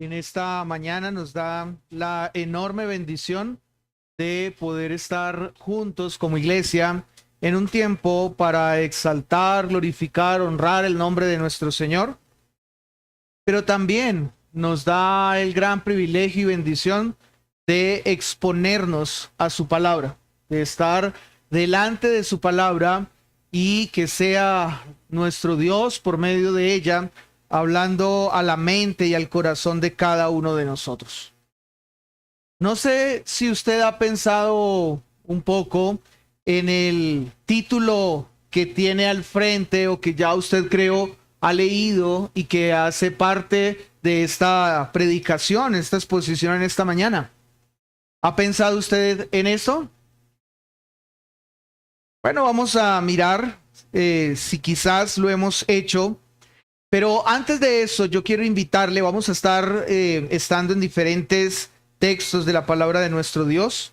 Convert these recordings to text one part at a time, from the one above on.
En esta mañana nos da la enorme bendición de poder estar juntos como iglesia en un tiempo para exaltar, glorificar, honrar el nombre de nuestro Señor, pero también nos da el gran privilegio y bendición de exponernos a su palabra, de estar delante de su palabra y que sea nuestro Dios por medio de ella hablando a la mente y al corazón de cada uno de nosotros. No sé si usted ha pensado un poco en el título que tiene al frente o que ya usted creo ha leído y que hace parte de esta predicación, esta exposición en esta mañana. ¿Ha pensado usted en eso? Bueno, vamos a mirar si quizás lo hemos hecho. Pero antes de eso, yo quiero invitarle, vamos a estar estando en diferentes textos de la palabra de nuestro Dios.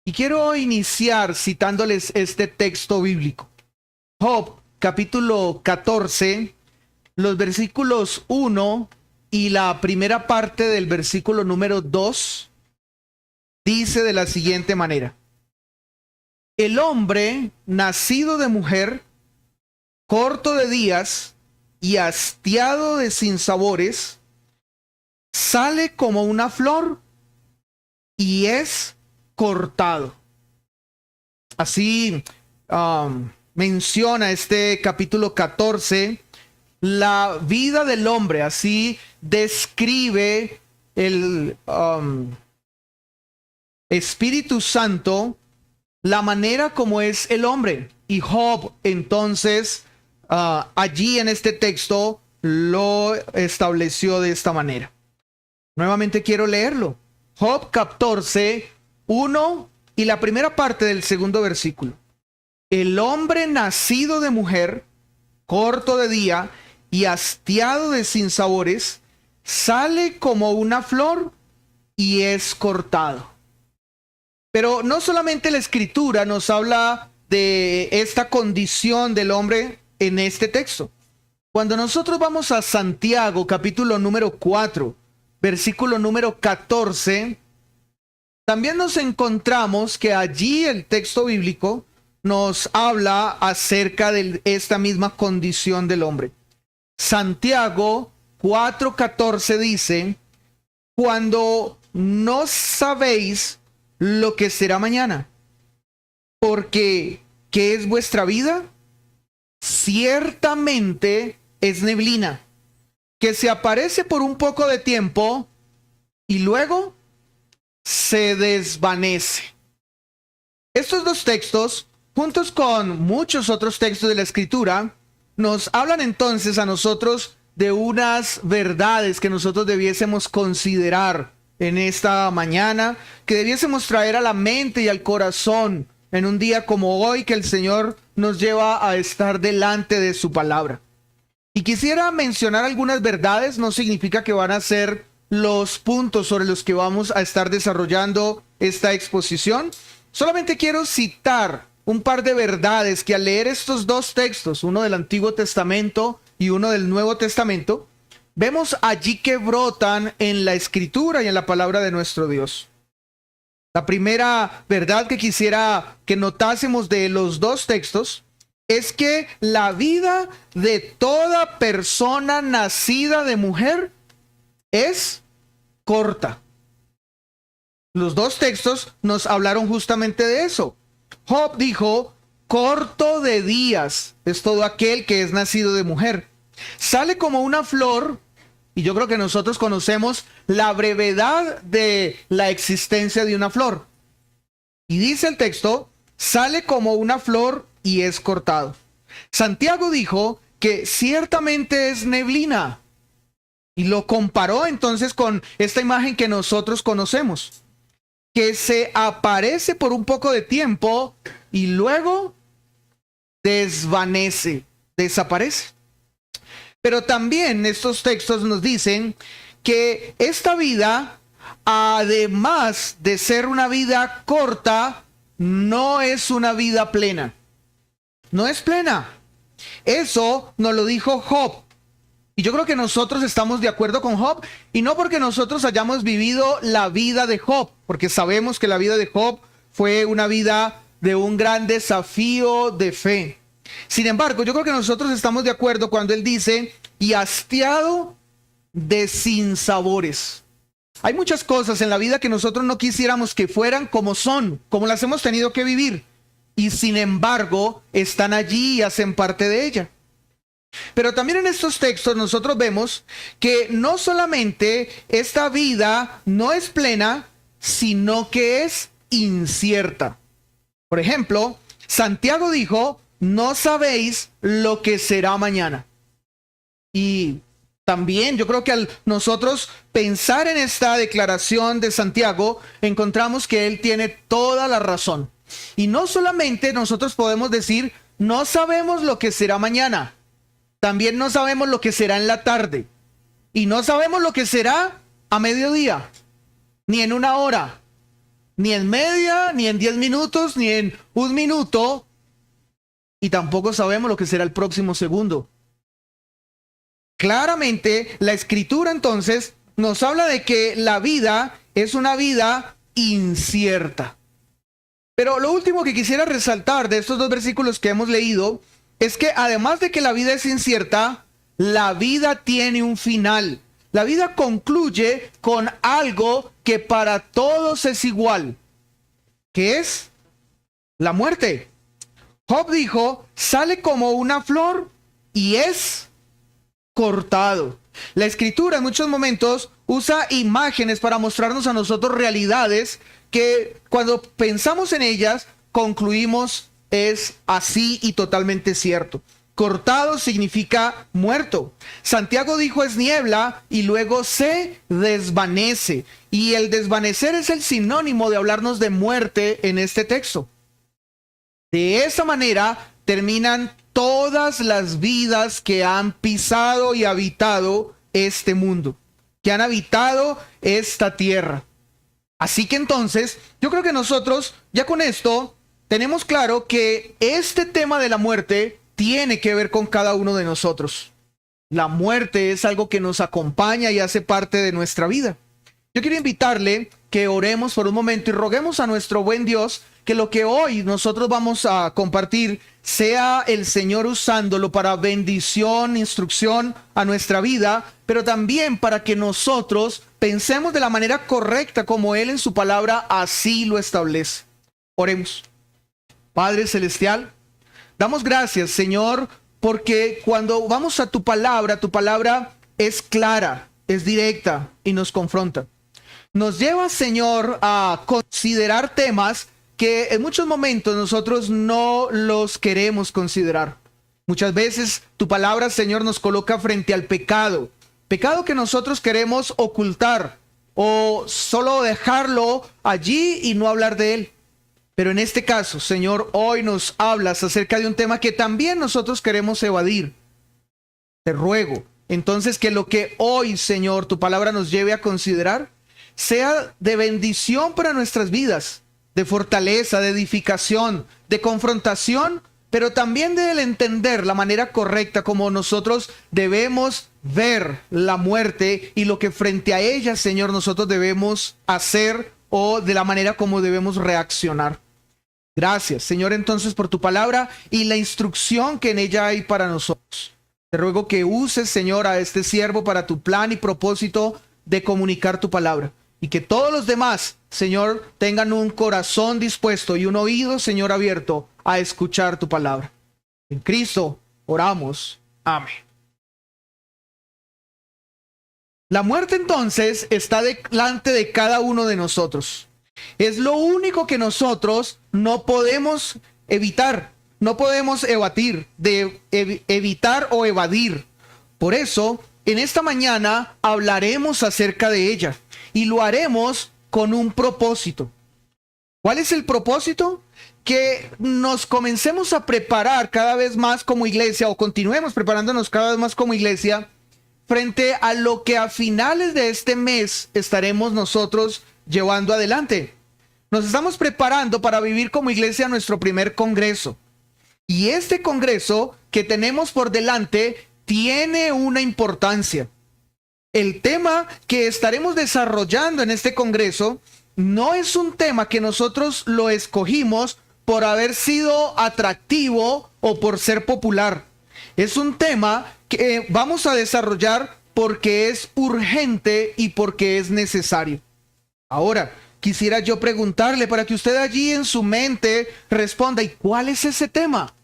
Y quiero iniciar citándoles este texto bíblico. Job, capítulo 14, los versículos 1 y la primera parte del versículo número 2, dice de la siguiente manera. El hombre nacido de mujer, corto de días y hastiado de sinsabores, sale como una flor y es cortado. Así menciona este capítulo 14 la vida del hombre, así describe el Espíritu Santo la manera como es el hombre. Y Job entonces allí en este texto lo estableció de esta manera. Nuevamente quiero leerlo. Job 14, 1 y la primera parte del segundo versículo. El hombre nacido de mujer, corto de día y hastiado de sinsabores, sale como una flor y es cortado. Pero no solamente la escritura nos habla de esta condición del hombre en este texto. Cuando nosotros vamos a Santiago, capítulo número 4, versículo número 14, también nos encontramos que allí el texto bíblico nos habla acerca de esta misma condición del hombre. Santiago 4:14 dice, cuando no sabéis lo que será mañana, porque ¿qué es vuestra vida? Ciertamente es neblina, que se aparece por un poco de tiempo y luego se desvanece. Estos dos textos, juntos con muchos otros textos de la Escritura, nos hablan entonces a nosotros de unas verdades que nosotros debiésemos considerar en esta mañana, que debiésemos traer a la mente y al corazón en un día como hoy que el Señor nos lleva a estar delante de su palabra. Y quisiera mencionar algunas verdades, no significa que van a ser los puntos sobre los que vamos a estar desarrollando esta exposición. Solamente quiero citar un par de verdades que al leer estos dos textos, uno del Antiguo Testamento y uno del Nuevo Testamento, vemos allí que brotan en la Escritura y en la palabra de nuestro Dios. La primera verdad que quisiera que notásemos de los dos textos es que la vida de toda persona nacida de mujer es corta. Los dos textos nos hablaron justamente de eso. Job dijo, corto de días es todo aquel que es nacido de mujer. Sale como una flor, y yo creo que nosotros conocemos la brevedad de la existencia de una flor. Y dice el texto, sale como una flor y es cortado. Santiago dijo que ciertamente es neblina. Y lo comparó entonces con esta imagen que nosotros conocemos, que se aparece por un poco de tiempo y luego desvanece, desaparece. Pero también estos textos nos dicen que esta vida, además de ser una vida corta, no es una vida plena. No es plena. Eso nos lo dijo Job. Y yo creo que nosotros estamos de acuerdo con Job, y no porque nosotros hayamos vivido la vida de Job, porque sabemos que la vida de Job fue una vida de un gran desafío de fe. Sin embargo, yo creo que nosotros estamos de acuerdo cuando él dice, y hastiado de sinsabores. Hay muchas cosas en la vida que nosotros no quisiéramos que fueran como son, como las hemos tenido que vivir, y sin embargo están allí y hacen parte de ella. Pero también en estos textos nosotros vemos que no solamente esta vida no es plena, sino que es incierta. Por ejemplo, Santiago dijo, no sabéis lo que será mañana. Y también yo creo que al nosotros pensar en esta declaración de Santiago, encontramos que él tiene toda la razón. Y no solamente nosotros podemos decir, no sabemos lo que será mañana. También no sabemos lo que será en la tarde. Y no sabemos lo que será a mediodía, ni en una hora, ni en media, ni en 10 minutos, ni en un minuto. Y tampoco sabemos lo que será el próximo segundo. Claramente, la Escritura entonces nos habla de que la vida es una vida incierta. Pero lo último que quisiera resaltar de estos dos versículos que hemos leído es que además de que la vida es incierta, la vida tiene un final. La vida concluye con algo que para todos es igual, que es la muerte. Job dijo, sale como una flor y es cortado. La Escritura en muchos momentos usa imágenes para mostrarnos a nosotros realidades que cuando pensamos en ellas concluimos es así y totalmente cierto. Cortado significa muerto. Santiago dijo es niebla y luego se desvanece. Y el desvanecer es el sinónimo de hablarnos de muerte en este texto. De esa manera terminan todas las vidas que han pisado y habitado este mundo, que han habitado esta tierra. Así que entonces, yo creo que nosotros ya con esto tenemos claro que este tema de la muerte tiene que ver con cada uno de nosotros. La muerte es algo que nos acompaña y hace parte de nuestra vida. Yo quiero invitarle que oremos por un momento y roguemos a nuestro buen Dios que lo que hoy nosotros vamos a compartir sea el Señor usándolo para bendición, instrucción a nuestra vida, pero también para que nosotros pensemos de la manera correcta como Él en su palabra así lo establece. Oremos. Padre Celestial, damos gracias, Señor, porque cuando vamos a tu palabra es clara, es directa y nos confronta. Nos lleva, Señor, a considerar temas que en muchos momentos nosotros no los queremos considerar. Muchas veces tu palabra, Señor, nos coloca frente al pecado. Pecado que nosotros queremos ocultar o solo dejarlo allí y no hablar de él. Pero en este caso, Señor, hoy nos hablas acerca de un tema que también nosotros queremos evadir. Te ruego, entonces, que lo que hoy, Señor, tu palabra nos lleve a considerar sea de bendición para nuestras vidas, de fortaleza, de edificación, de confrontación, pero también de entender la manera correcta como nosotros debemos ver la muerte y lo que frente a ella, Señor, nosotros debemos hacer o de la manera como debemos reaccionar. Gracias, Señor, entonces por tu palabra y la instrucción que en ella hay para nosotros. Te ruego que uses, Señor, a este siervo para tu plan y propósito de comunicar tu palabra. Y que todos los demás, Señor, tengan un corazón dispuesto y un oído, Señor, abierto a escuchar tu palabra. En Cristo oramos. Amén. La muerte entonces está delante de cada uno de nosotros. Es lo único que nosotros no podemos evitar, no podemos evitar o evadir. Por eso, en esta mañana hablaremos acerca de ella y lo haremos con un propósito. ¿Cuál es el propósito? Que nos comencemos a preparar cada vez más como iglesia o continuemos preparándonos cada vez más como iglesia frente a lo que a finales de este mes estaremos nosotros llevando adelante. Nos estamos preparando para vivir como iglesia nuestro primer congreso. Y este congreso que tenemos por delante tiene una importancia. El tema que estaremos desarrollando en este congreso no es un tema que nosotros lo escogimos por haber sido atractivo o por ser popular. Es un tema que vamos a desarrollar porque es urgente y porque es necesario. Ahora, quisiera yo preguntarle para que usted allí en su mente responda, ¿y cuál es ese tema?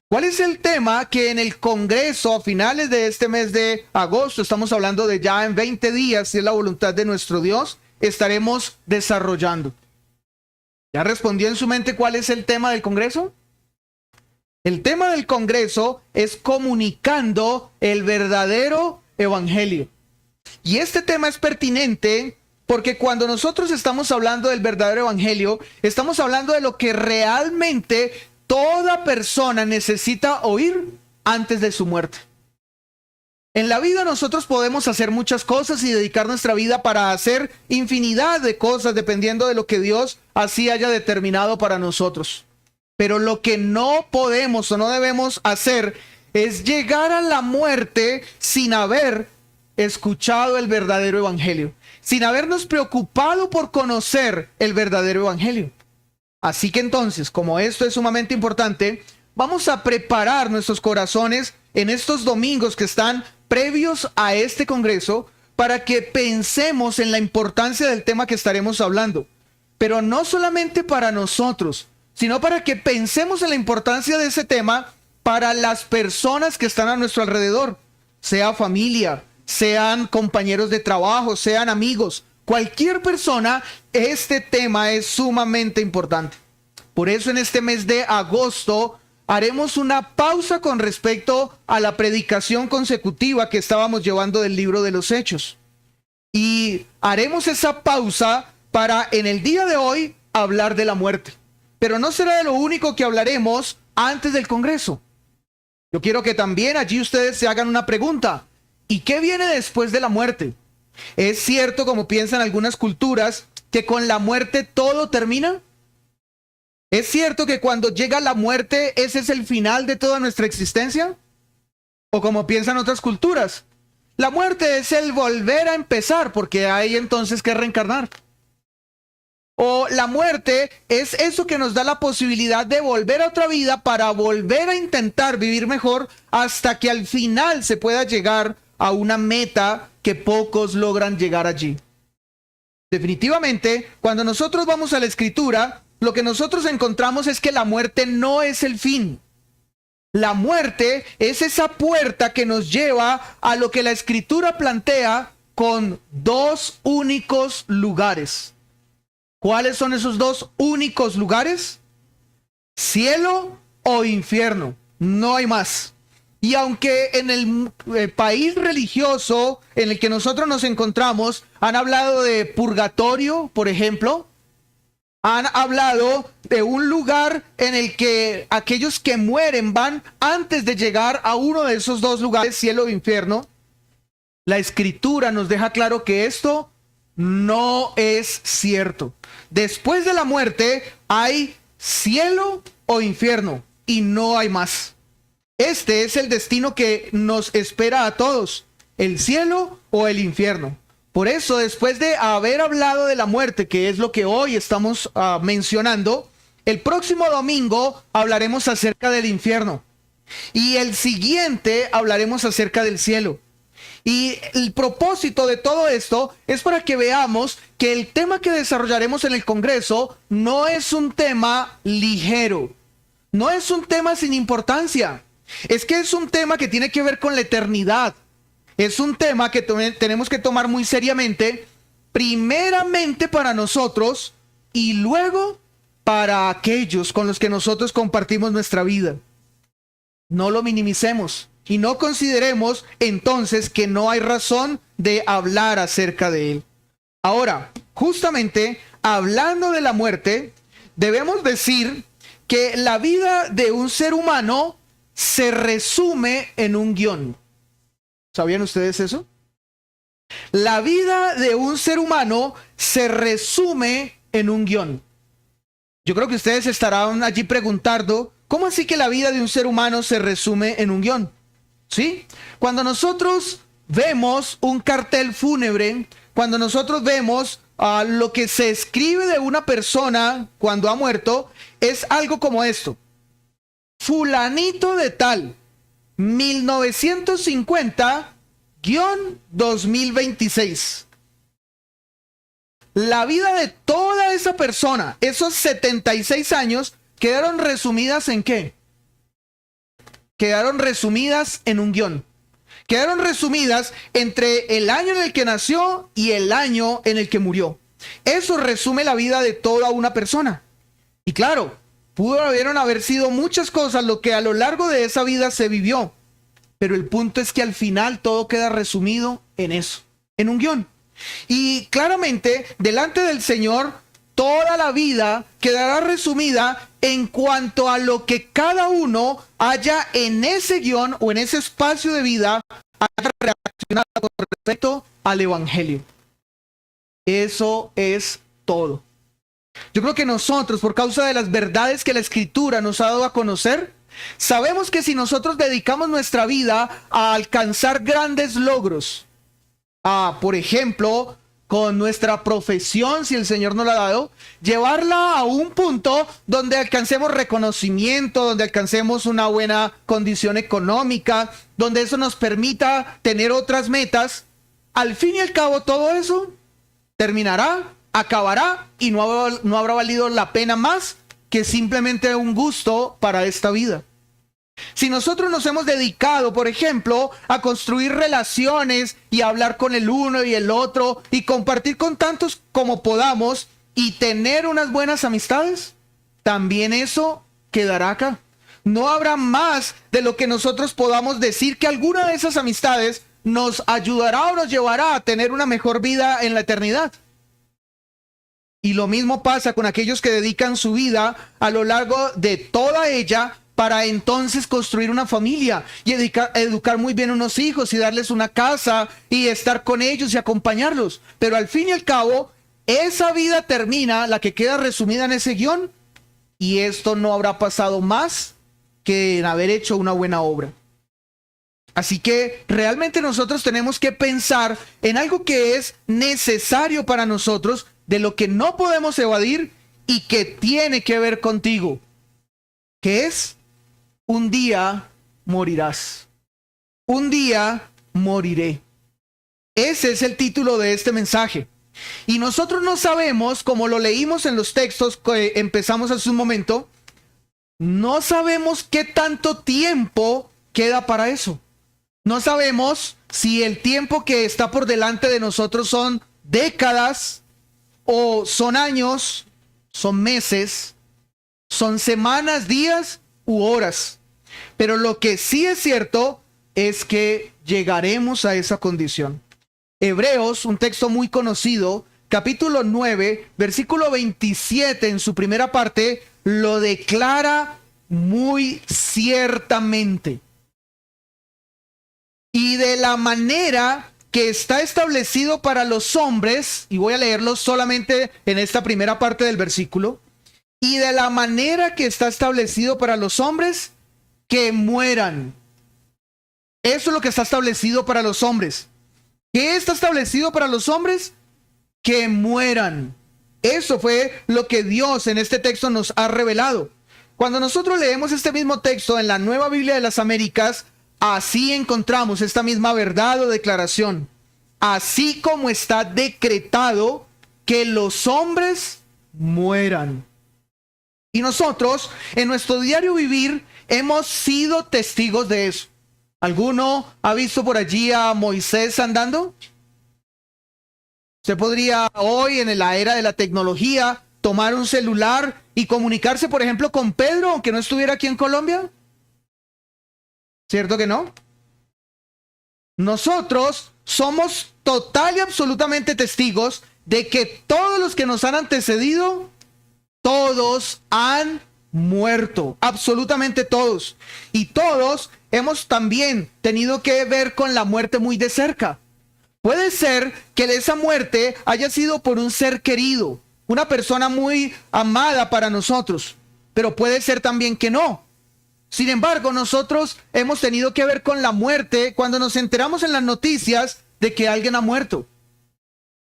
¿Cuál es el tema que en el Congreso a finales de este mes de agosto, estamos hablando de ya en 20 días, si es la voluntad de nuestro Dios, estaremos desarrollando? ¿Ya respondió en su mente cuál es el tema del Congreso? El tema del Congreso es comunicando el verdadero evangelio. Y este tema es pertinente porque cuando nosotros estamos hablando del verdadero evangelio, estamos hablando de lo que realmente toda persona necesita oír antes de su muerte. En la vida nosotros podemos hacer muchas cosas y dedicar nuestra vida para hacer infinidad de cosas dependiendo de lo que Dios así haya determinado para nosotros. Pero lo que no podemos o no debemos hacer es llegar a la muerte sin haber escuchado el verdadero evangelio, sin habernos preocupado por conocer el verdadero evangelio. Así que entonces, como esto es sumamente importante, vamos a preparar nuestros corazones en estos domingos que están previos a este congreso para que pensemos en la importancia del tema que estaremos hablando. Pero no solamente para nosotros, sino para que pensemos en la importancia de ese tema para las personas que están a nuestro alrededor, sea familia, sean compañeros de trabajo, sean amigos, cualquier persona, este tema es sumamente importante. Por eso en este mes de agosto haremos una pausa con respecto a la predicación consecutiva que estábamos llevando del libro de los Hechos. Y haremos esa pausa para en el día de hoy hablar de la muerte. Pero no será de lo único que hablaremos antes del Congreso. Yo quiero que también allí ustedes se hagan una pregunta. ¿Y qué viene después de la muerte? ¿Es cierto, como piensan algunas culturas, que con la muerte todo termina? ¿Es cierto que cuando llega la muerte ese es el final de toda nuestra existencia? ¿O como piensan otras culturas? La muerte es el volver a empezar porque hay entonces que reencarnar. O la muerte es eso que nos da la posibilidad de volver a otra vida para volver a intentar vivir mejor hasta que al final se pueda llegar a una meta que pocos logran llegar allí. Definitivamente, cuando nosotros vamos a la Escritura, lo que nosotros encontramos es que la muerte no es el fin. La muerte es esa puerta que nos lleva a lo que la Escritura plantea con dos únicos lugares. ¿Cuáles son esos dos únicos lugares? Cielo o infierno. No hay más. Y aunque en el país religioso en el que nosotros nos encontramos han hablado de purgatorio, por ejemplo, han hablado de un lugar en el que aquellos que mueren van antes de llegar a uno de esos dos lugares, cielo o infierno, la Escritura nos deja claro que esto no es cierto. Después de la muerte hay cielo o infierno y no hay más. Este es el destino que nos espera a todos, el cielo o el infierno. Por eso, después de haber hablado de la muerte, que es lo que hoy estamos mencionando, el próximo domingo hablaremos acerca del infierno y el siguiente hablaremos acerca del cielo. Y el propósito de todo esto es para que veamos que el tema que desarrollaremos en el Congreso no es un tema ligero, no es un tema sin importancia, es que es un tema que tiene que ver con la eternidad, es un tema que tenemos que tomar muy seriamente, primeramente para nosotros y luego para aquellos con los que nosotros compartimos nuestra vida. No lo minimicemos. Y no consideremos entonces que no hay razón de hablar acerca de él. Ahora, justamente hablando de la muerte, debemos decir que la vida de un ser humano se resume en un guión. ¿Sabían ustedes eso? La vida de un ser humano se resume en un guión. Yo creo que ustedes estarán allí preguntando, ¿cómo así que la vida de un ser humano se resume en un guión? ¿sí? Cuando nosotros vemos un cartel fúnebre, cuando nosotros vemos lo que se escribe de una persona cuando ha muerto, es algo como esto: fulanito de tal, 1950-2026. La vida de toda esa persona, esos 76 años, quedaron resumidas ¿en qué? Quedaron resumidas en un guión. Quedaron resumidas entre el año en el que nació y el año en el que murió. Eso resume la vida de toda una persona. Y claro, pudieron haber sido muchas cosas lo que a lo largo de esa vida se vivió. Pero el punto es que al final todo queda resumido en eso, en un guión. Y claramente, delante del Señor, toda la vida quedará resumida en cuanto a lo que cada uno haya en ese guión o en ese espacio de vida haya reaccionado con respecto al Evangelio. Eso es todo. Yo creo que nosotros, por causa de las verdades que la Escritura nos ha dado a conocer, sabemos que si nosotros dedicamos nuestra vida a alcanzar grandes logros, por ejemplo, con nuestra profesión, si el Señor nos la ha dado, llevarla a un punto donde alcancemos reconocimiento, donde alcancemos una buena condición económica, donde eso nos permita tener otras metas, al fin y al cabo todo eso terminará, acabará y no habrá valido la pena más que simplemente un gusto para esta vida. Si nosotros nos hemos dedicado, por ejemplo, a construir relaciones y a hablar con el uno y el otro y compartir con tantos como podamos y tener unas buenas amistades, también eso quedará acá. No habrá más de lo que nosotros podamos decir que alguna de esas amistades nos ayudará o nos llevará a tener una mejor vida en la eternidad. Y lo mismo pasa con aquellos que dedican su vida a lo largo de toda ella para entonces construir una familia y educar muy bien a unos hijos y darles una casa y estar con ellos y acompañarlos. Pero al fin y al cabo, esa vida termina, la que queda resumida en ese guión, y esto no habrá pasado más que en haber hecho una buena obra. Así que realmente nosotros tenemos que pensar en algo que es necesario para nosotros, de lo que no podemos evadir y que tiene que ver contigo, que es: un día morirás. Un día moriré. Ese es el título de este mensaje. Y nosotros no sabemos, como lo leímos en los textos que empezamos hace un momento, no sabemos qué tanto tiempo queda para eso. No sabemos si el tiempo que está por delante de nosotros son décadas o son años, son meses, son semanas, días u horas. Pero lo que sí es cierto es que llegaremos a esa condición. Hebreos, un texto muy conocido, capítulo 9, versículo 27, en su primera parte, lo declara muy ciertamente. Y de la manera que está establecido para los hombres, y voy a leerlo solamente en esta primera parte del versículo, y de la manera que está establecido para los hombres, que mueran. Eso es lo que está establecido para los hombres. ¿Qué está establecido para los hombres? Que mueran. Eso fue lo que Dios en este texto nos ha revelado. Cuando nosotros leemos este mismo texto en la Nueva Biblia de las Américas, así encontramos esta misma verdad o declaración. Así como está decretado que los hombres mueran. Y nosotros, en nuestro diario vivir, hemos sido testigos de eso. ¿Alguno ha visto por allí a Moisés andando? Usted podría hoy, en la era de la tecnología, tomar un celular y comunicarse, por ejemplo, con Pedro, aunque no estuviera aquí en Colombia. ¿Cierto que no? Nosotros somos total y absolutamente testigos de que todos los que nos han antecedido, todos han muerto, absolutamente todos. Y todos hemos también tenido que ver con la muerte muy de cerca. Puede ser que esa muerte haya sido por un ser querido, una persona muy amada para nosotros, pero puede ser también que no. Sin embargo, nosotros hemos tenido que ver con la muerte cuando nos enteramos en las noticias de que alguien ha muerto.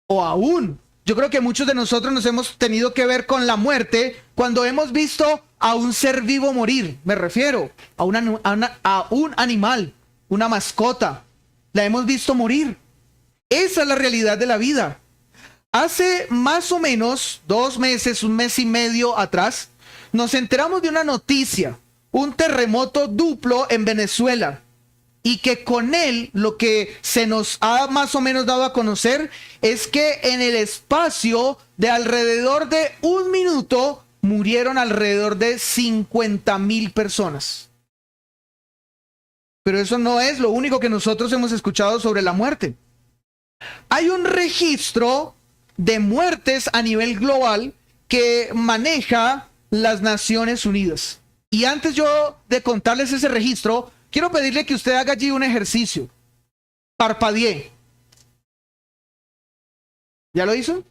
O aún, yo creo que muchos de nosotros nos hemos tenido que ver con la muerte cuando hemos visto a un ser vivo morir. Me refiero a un animal, una mascota. La hemos visto morir. Esa es la realidad de la vida. Hace más o menos 2 meses, 1 mes y medio atrás, nos enteramos de una noticia, un terremoto duplo en Venezuela, y que con él lo que se nos ha más o menos dado a conocer es que en el espacio de alrededor de 1 minuto murieron alrededor de 50,000 personas. Pero eso no es lo único que nosotros hemos escuchado sobre la muerte. Hay un registro de muertes a nivel global que maneja las Naciones Unidas. Y antes yo de contarles ese registro, quiero pedirle que usted haga allí un ejercicio. Parpadee. ¿Ya lo hizo?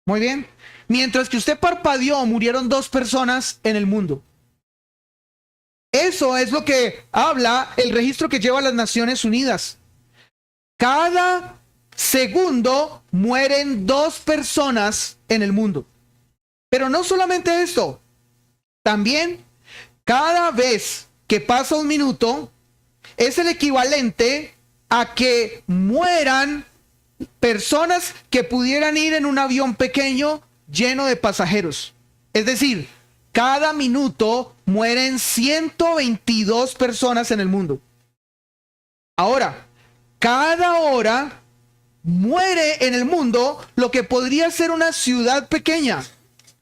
Muy bien. Mientras que usted parpadeó, murieron 2 personas en el mundo. Eso es lo que habla el registro que lleva las Naciones Unidas. Cada segundo mueren 2 personas en el mundo. Pero no solamente esto, también cada vez que pasa 1 minuto es el equivalente a que mueran personas que pudieran ir en un avión pequeño lleno de pasajeros. Es decir, cada minuto mueren 122 personas en el mundo. Ahora, cada hora muere en el mundo lo que podría ser una ciudad pequeña.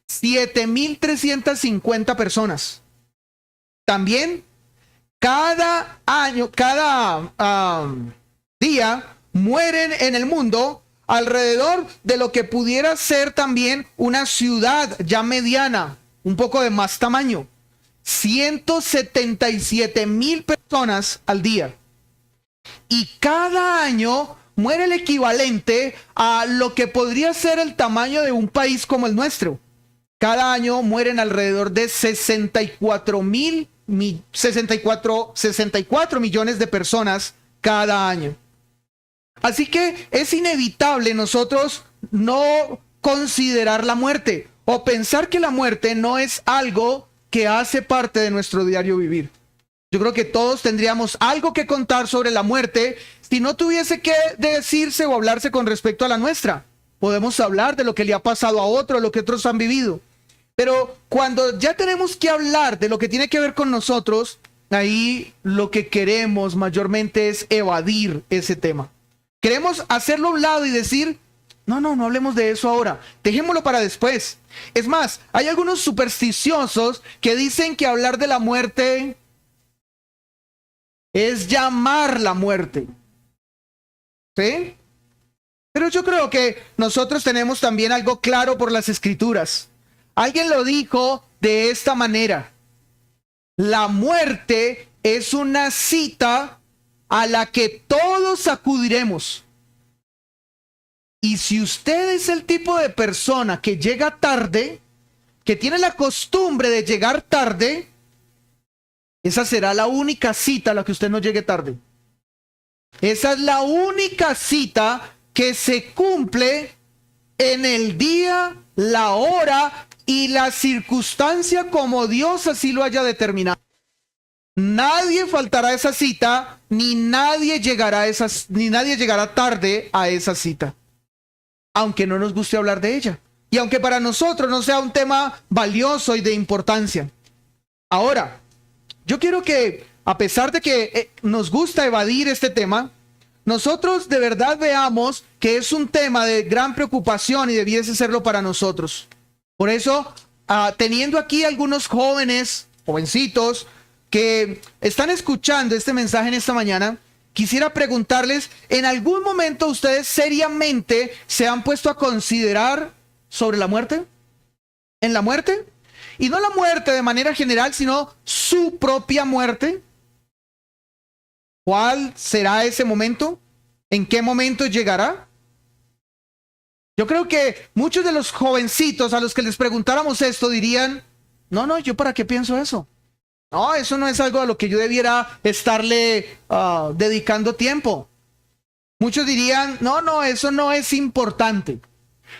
7,350 personas. También, cada año, cada día, mueren en el mundo alrededor de lo que pudiera ser también una ciudad ya mediana, un poco de más tamaño. 177,000 personas al día. Y cada año muere el equivalente a lo que podría ser el tamaño de un país como el nuestro. Cada año mueren alrededor de 64 millones de personas cada año. Así que es inevitable nosotros no considerar la muerte o pensar que la muerte no es algo que hace parte de nuestro diario vivir. Yo creo que todos tendríamos algo que contar sobre la muerte si no tuviese que decirse o hablarse con respecto a la nuestra. Podemos hablar de lo que le ha pasado a otro, lo que otros han vivido. Pero cuando ya tenemos que hablar de lo que tiene que ver con nosotros, ahí lo que queremos mayormente es evadir ese tema. Queremos hacerlo a un lado y decir, no hablemos de eso ahora, dejémoslo para después. Es más, hay algunos supersticiosos que dicen que hablar de la muerte es llamar la muerte. ¿Sí? Pero yo creo que nosotros tenemos también algo claro por las Escrituras. Alguien lo dijo de esta manera: la muerte es una cita a la que todos acudiremos. Y si usted es el tipo de persona que llega tarde, que tiene la costumbre de llegar tarde, esa será la única cita a la que usted no llegue tarde. Esa es la única cita que se cumple en el día, la hora y la circunstancia como Dios así lo haya determinado. Nadie faltará a esa cita, ni nadie llegará tarde a esa cita, aunque no nos guste hablar de ella y aunque para nosotros no sea un tema valioso y de importancia. Ahora, yo quiero que, a pesar de que nos gusta evadir este tema, nosotros de verdad veamos que es un tema de gran preocupación y debiese serlo para nosotros. Por eso, teniendo aquí algunos jovencitos que están escuchando este mensaje en esta mañana, quisiera preguntarles, ¿en algún momento ustedes seriamente se han puesto a considerar sobre la muerte? ¿En la muerte? Y no la muerte de manera general, sino su propia muerte. ¿Cuál será ese momento? ¿En qué momento llegará? Yo creo que muchos de los jovencitos a los que les preguntáramos esto dirían, no, ¿yo para qué pienso eso? No, eso no es algo a lo que yo debiera estarle dedicando tiempo. Muchos dirían, no, eso no es importante.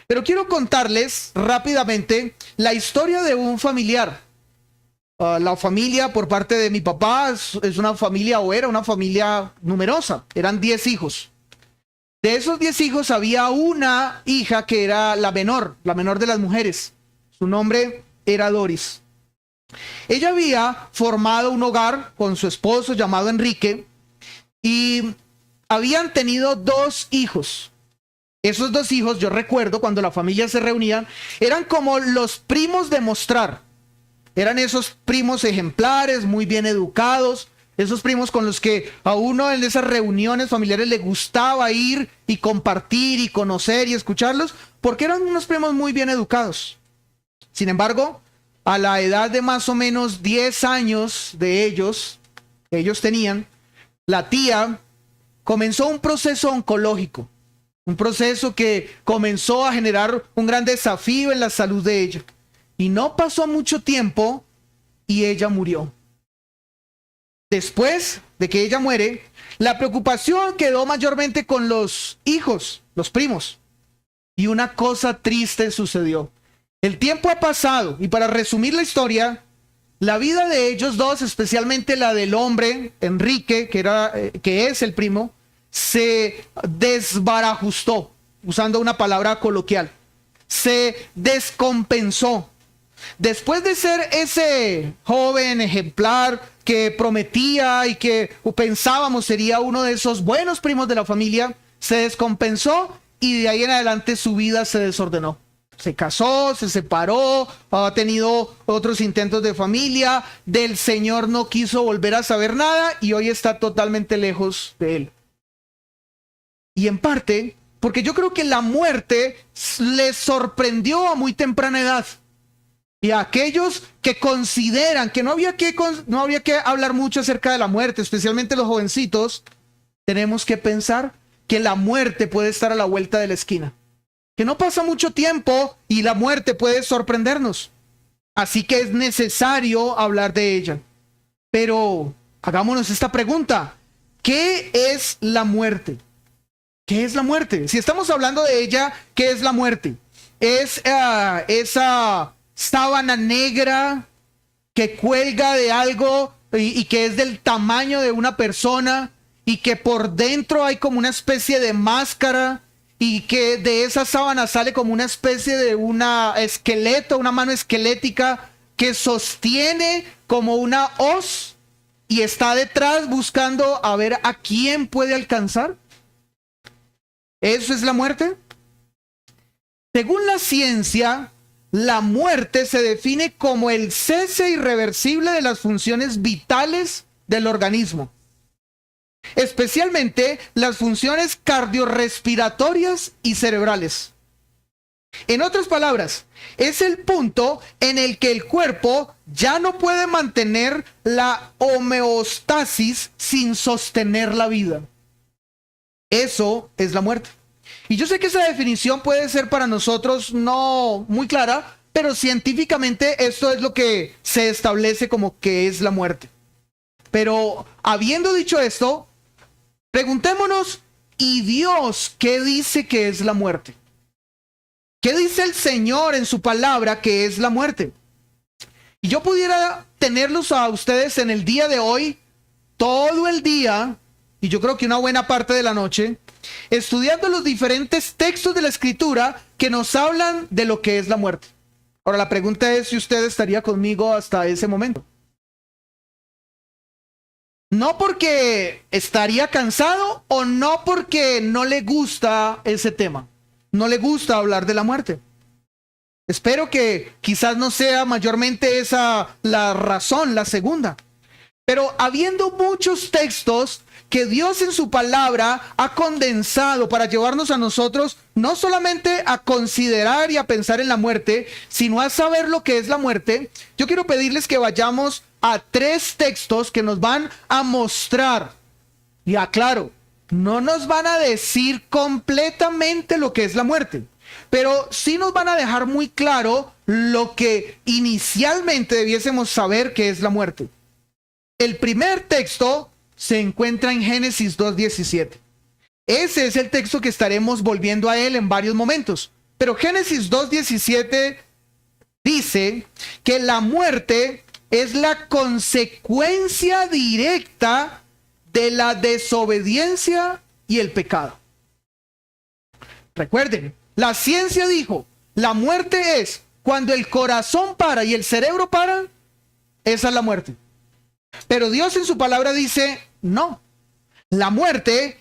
Pero quiero contarles rápidamente la historia de un familiar. La familia por parte de mi papá es una familia, o era una familia numerosa. Eran 10 hijos. De esos 10 hijos había una hija que era la menor de las mujeres. Su nombre era Doris. Ella había formado un hogar con su esposo llamado Enrique y habían tenido 2 hijos. Esos 2 hijos, yo recuerdo cuando la familia se reunía, eran como los primos de mostrar. Eran esos primos ejemplares, muy bien educados, esos primos con los que a uno en esas reuniones familiares le gustaba ir y compartir y conocer y escucharlos, porque eran unos primos muy bien educados. Sin embargo, a la edad de más o menos 10 años de ellos tenían, la tía comenzó un proceso oncológico, un proceso que comenzó a generar un gran desafío en la salud de ella. Y no pasó mucho tiempo y ella murió. Después de que ella muere, la preocupación quedó mayormente con los hijos, los primos. Y una cosa triste sucedió. El tiempo ha pasado y para resumir la historia, la vida de ellos 2, especialmente la del hombre, Enrique, que es el primo, se desbarajustó, usando una palabra coloquial. Se descompensó. Después de ser ese joven ejemplar que prometía y que pensábamos sería uno de esos buenos primos de la familia, se descompensó y de ahí en adelante su vida se desordenó. Se casó, se separó, ha tenido otros intentos de familia, del Señor no quiso volver a saber nada y hoy está totalmente lejos de él. Y en parte, porque yo creo que la muerte le sorprendió a muy temprana edad. Y a aquellos que consideran que no habría que hablar mucho acerca de la muerte, especialmente los jovencitos, tenemos que pensar que la muerte puede estar a la vuelta de la esquina. Que no pasa mucho tiempo y la muerte puede sorprendernos. Así que es necesario hablar de ella. Pero hagámonos esta pregunta. ¿Qué es la muerte? ¿Qué es la muerte? Si estamos hablando de ella, ¿qué es la muerte? Es esa sábana negra que cuelga de algo y que es del tamaño de una persona y que por dentro hay como una especie de máscara y que de esa sábana sale como una especie de una mano esquelética que sostiene como una hoz y está detrás buscando a ver a quién puede alcanzar. ¿Eso es la muerte? Según la ciencia, la muerte se define como el cese irreversible de las funciones vitales del organismo, especialmente las funciones cardiorrespiratorias y cerebrales. En otras palabras, es el punto en el que el cuerpo ya no puede mantener la homeostasis sin sostener la vida. Eso es la muerte. Y yo sé que esa definición puede ser para nosotros no muy clara, pero científicamente esto es lo que se establece como que es la muerte. Pero habiendo dicho esto, preguntémonos, ¿y Dios qué dice que es la muerte? ¿Qué dice el Señor en su palabra que es la muerte? Y yo pudiera tenerlos a ustedes en el día de hoy, todo el día, y yo creo que una buena parte de la noche, estudiando los diferentes textos de la Escritura que nos hablan de lo que es la muerte. Ahora la pregunta es si usted estaría conmigo hasta ese momento. No porque estaría cansado o no porque no le gusta ese tema. No le gusta hablar de la muerte. Espero que quizás no sea mayormente esa la razón, la segunda. Pero habiendo muchos textos que Dios en su palabra ha condensado para llevarnos a nosotros no solamente a considerar y a pensar en la muerte, sino a saber lo que es la muerte, yo quiero pedirles que vayamos a 3 textos que nos van a mostrar, y aclaro, no nos van a decir completamente lo que es la muerte, pero sí nos van a dejar muy claro lo que inicialmente debiésemos saber que es la muerte. El primer texto se encuentra en Génesis 2:17. Ese es el texto que estaremos volviendo a él en varios momentos. Pero Génesis 2:17 dice que la muerte es la consecuencia directa de la desobediencia y el pecado. Recuerden, la ciencia dijo, la muerte es cuando el corazón para y el cerebro para, esa es la muerte. Pero Dios en su palabra dice, no, la muerte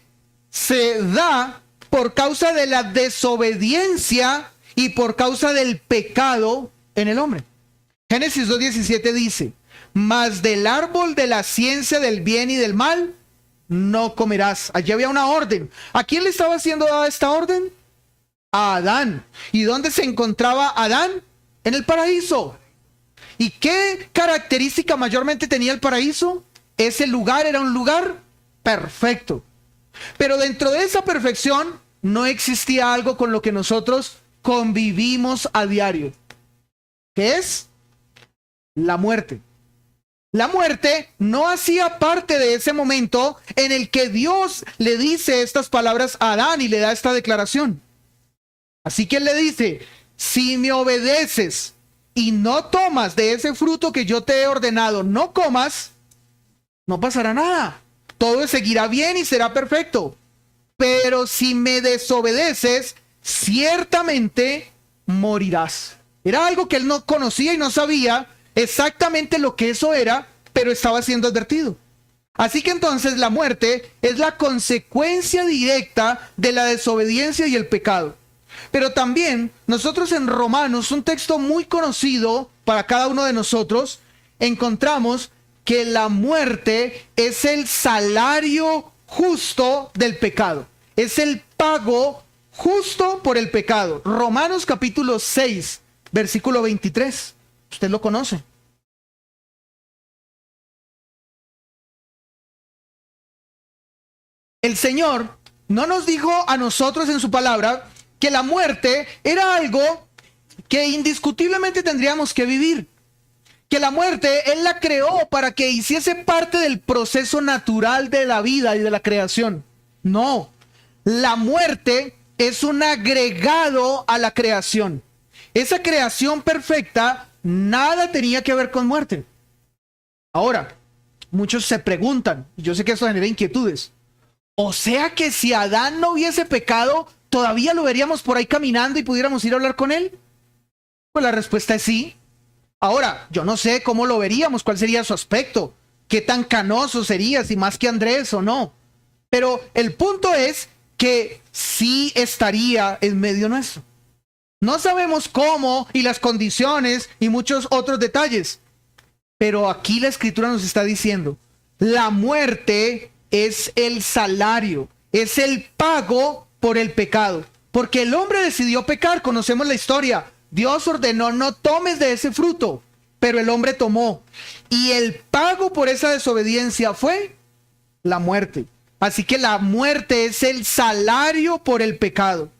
se da por causa de la desobediencia y por causa del pecado en el hombre. Génesis 2:17 dice, mas del árbol de la ciencia del bien y del mal no comerás. Allí había una orden. ¿A quién le estaba siendo dada esta orden? A Adán. ¿Y dónde se encontraba Adán? En el paraíso. ¿Y qué característica mayormente tenía el paraíso? Ese lugar era un lugar perfecto. Pero dentro de esa perfección no existía algo con lo que nosotros convivimos a diario, que es la muerte. La muerte no hacía parte de ese momento en el que Dios le dice estas palabras a Adán y le da esta declaración. Así que él le dice, si me obedeces y no tomas de ese fruto que yo te he ordenado, no comas, no pasará nada. Todo seguirá bien y será perfecto. Pero si me desobedeces, ciertamente morirás. Era algo que él no conocía y no sabía exactamente lo que eso era, pero estaba siendo advertido. Así que entonces la muerte es la consecuencia directa de la desobediencia y el pecado. Pero también nosotros en Romanos, un texto muy conocido para cada uno de nosotros, encontramos que la muerte es el salario justo del pecado. Es el pago justo por el pecado. Romanos capítulo 6, versículo 23. Usted lo conoce. El Señor no nos dijo a nosotros en su palabra que la muerte era algo que indiscutiblemente tendríamos que vivir. Que la muerte Él la creó para que hiciese parte del proceso natural de la vida y de la creación. No, la muerte es un agregado a la creación. Esa creación perfecta nada tenía que ver con muerte. Ahora, muchos se preguntan, y yo sé que eso genera inquietudes, o sea que si Adán no hubiese pecado, ¿todavía lo veríamos por ahí caminando y pudiéramos ir a hablar con él? Pues la respuesta es sí. Ahora, yo no sé cómo lo veríamos, cuál sería su aspecto, qué tan canoso sería, si más que Andrés o no. Pero el punto es que sí estaría en medio nuestro. No sabemos cómo y las condiciones y muchos otros detalles. Pero aquí la Escritura nos está diciendo, la muerte es el salario, es el pago por el pecado. Porque el hombre decidió pecar, conocemos la historia. Dios ordenó, no tomes de ese fruto, pero el hombre tomó. Y el pago por esa desobediencia fue la muerte. Así que la muerte es el salario por el pecado.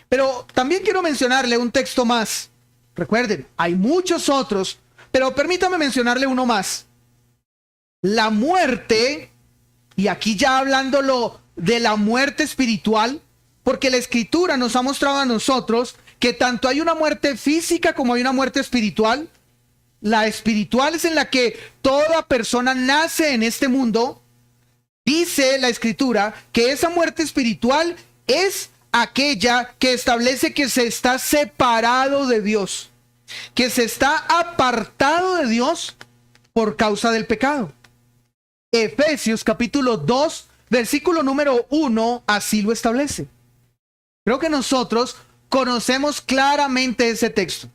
Pero también quiero mencionarle un texto más. Recuerden, hay muchos otros, pero permítame mencionarle uno más. La muerte, y aquí ya hablándolo de la muerte espiritual, porque la Escritura nos ha mostrado a nosotros que tanto hay una muerte física como hay una muerte espiritual. La espiritual es en la que toda persona nace en este mundo. Dice la Escritura que esa muerte espiritual es aquella que establece que se está separado de Dios, que se está apartado de Dios por causa del pecado. Efesios capítulo 2, versículo número 1, así lo establece. Creo que nosotros conocemos claramente ese texto.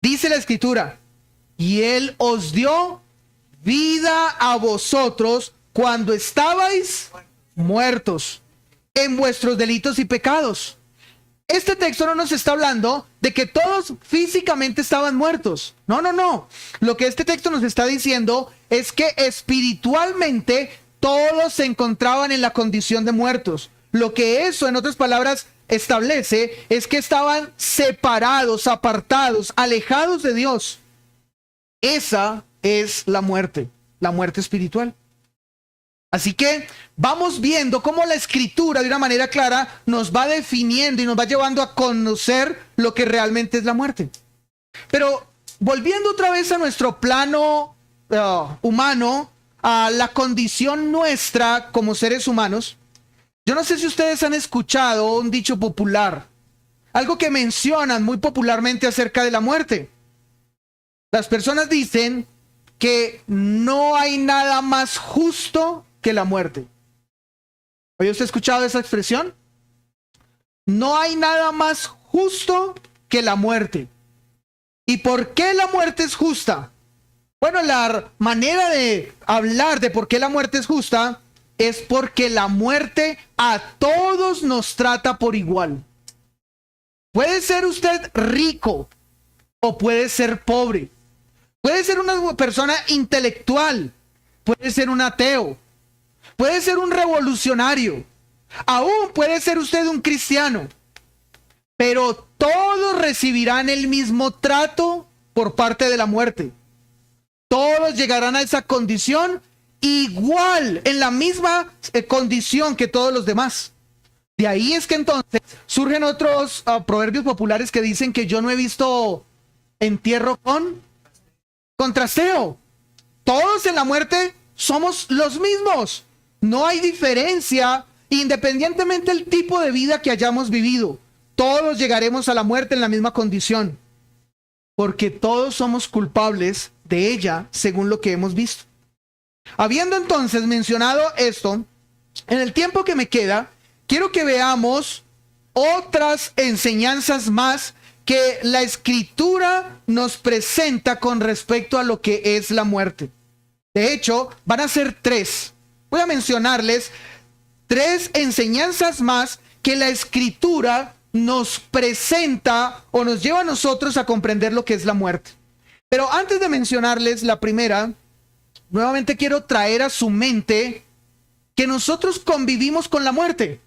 Dice la Escritura, y Él os dio vida a vosotros cuando estabais muertos en vuestros delitos y pecados. Este texto no nos está hablando de que todos físicamente estaban muertos. No, no, no. Lo que este texto nos está diciendo es que espiritualmente todos se encontraban en la condición de muertos. Lo que eso, en otras palabras, establece es que estaban separados, apartados, alejados de Dios. Esa es la muerte. la muerte espiritual. Así que vamos viendo cómo la Escritura de una manera clara nos va definiendo y nos va llevando a conocer lo que realmente es la muerte. Pero volviendo otra vez a nuestro plano humano, a la condición nuestra como seres humanos, yo no sé si ustedes han escuchado un dicho popular, algo que mencionan muy popularmente acerca de la muerte. Las personas dicen que no hay nada más justo que la muerte. ¿Había usted escuchado esa expresión? No hay nada más justo que la muerte. ¿Y por qué la muerte es justa? Bueno, la manera de hablar de por qué la muerte es justa es porque la muerte a todos nos trata por igual. Puede ser usted rico o puede ser pobre. Puede ser una persona intelectual, puede ser un ateo, puede ser un revolucionario, aún puede ser usted un cristiano, pero todos recibirán el mismo trato por parte de la muerte. Todos llegarán a esa condición igual, en la misma condición que todos los demás. De ahí es que entonces surgen otros proverbios populares que dicen que yo no he visto entierro con trasteo. Todos en la muerte somos los mismos. No hay diferencia, independientemente del tipo de vida que hayamos vivido. Todos llegaremos a la muerte en la misma condición, porque todos somos culpables de ella, según lo que hemos visto. Habiendo entonces mencionado esto, en el tiempo que me queda, quiero que veamos otras enseñanzas más que la Escritura nos presenta con respecto a lo que es la muerte. De hecho, van a ser 3. Voy a mencionarles 3 enseñanzas más que la Escritura nos presenta o nos lleva a nosotros a comprender lo que es la muerte. Pero antes de mencionarles la primera, nuevamente quiero traer a su mente que nosotros convivimos con la muerte.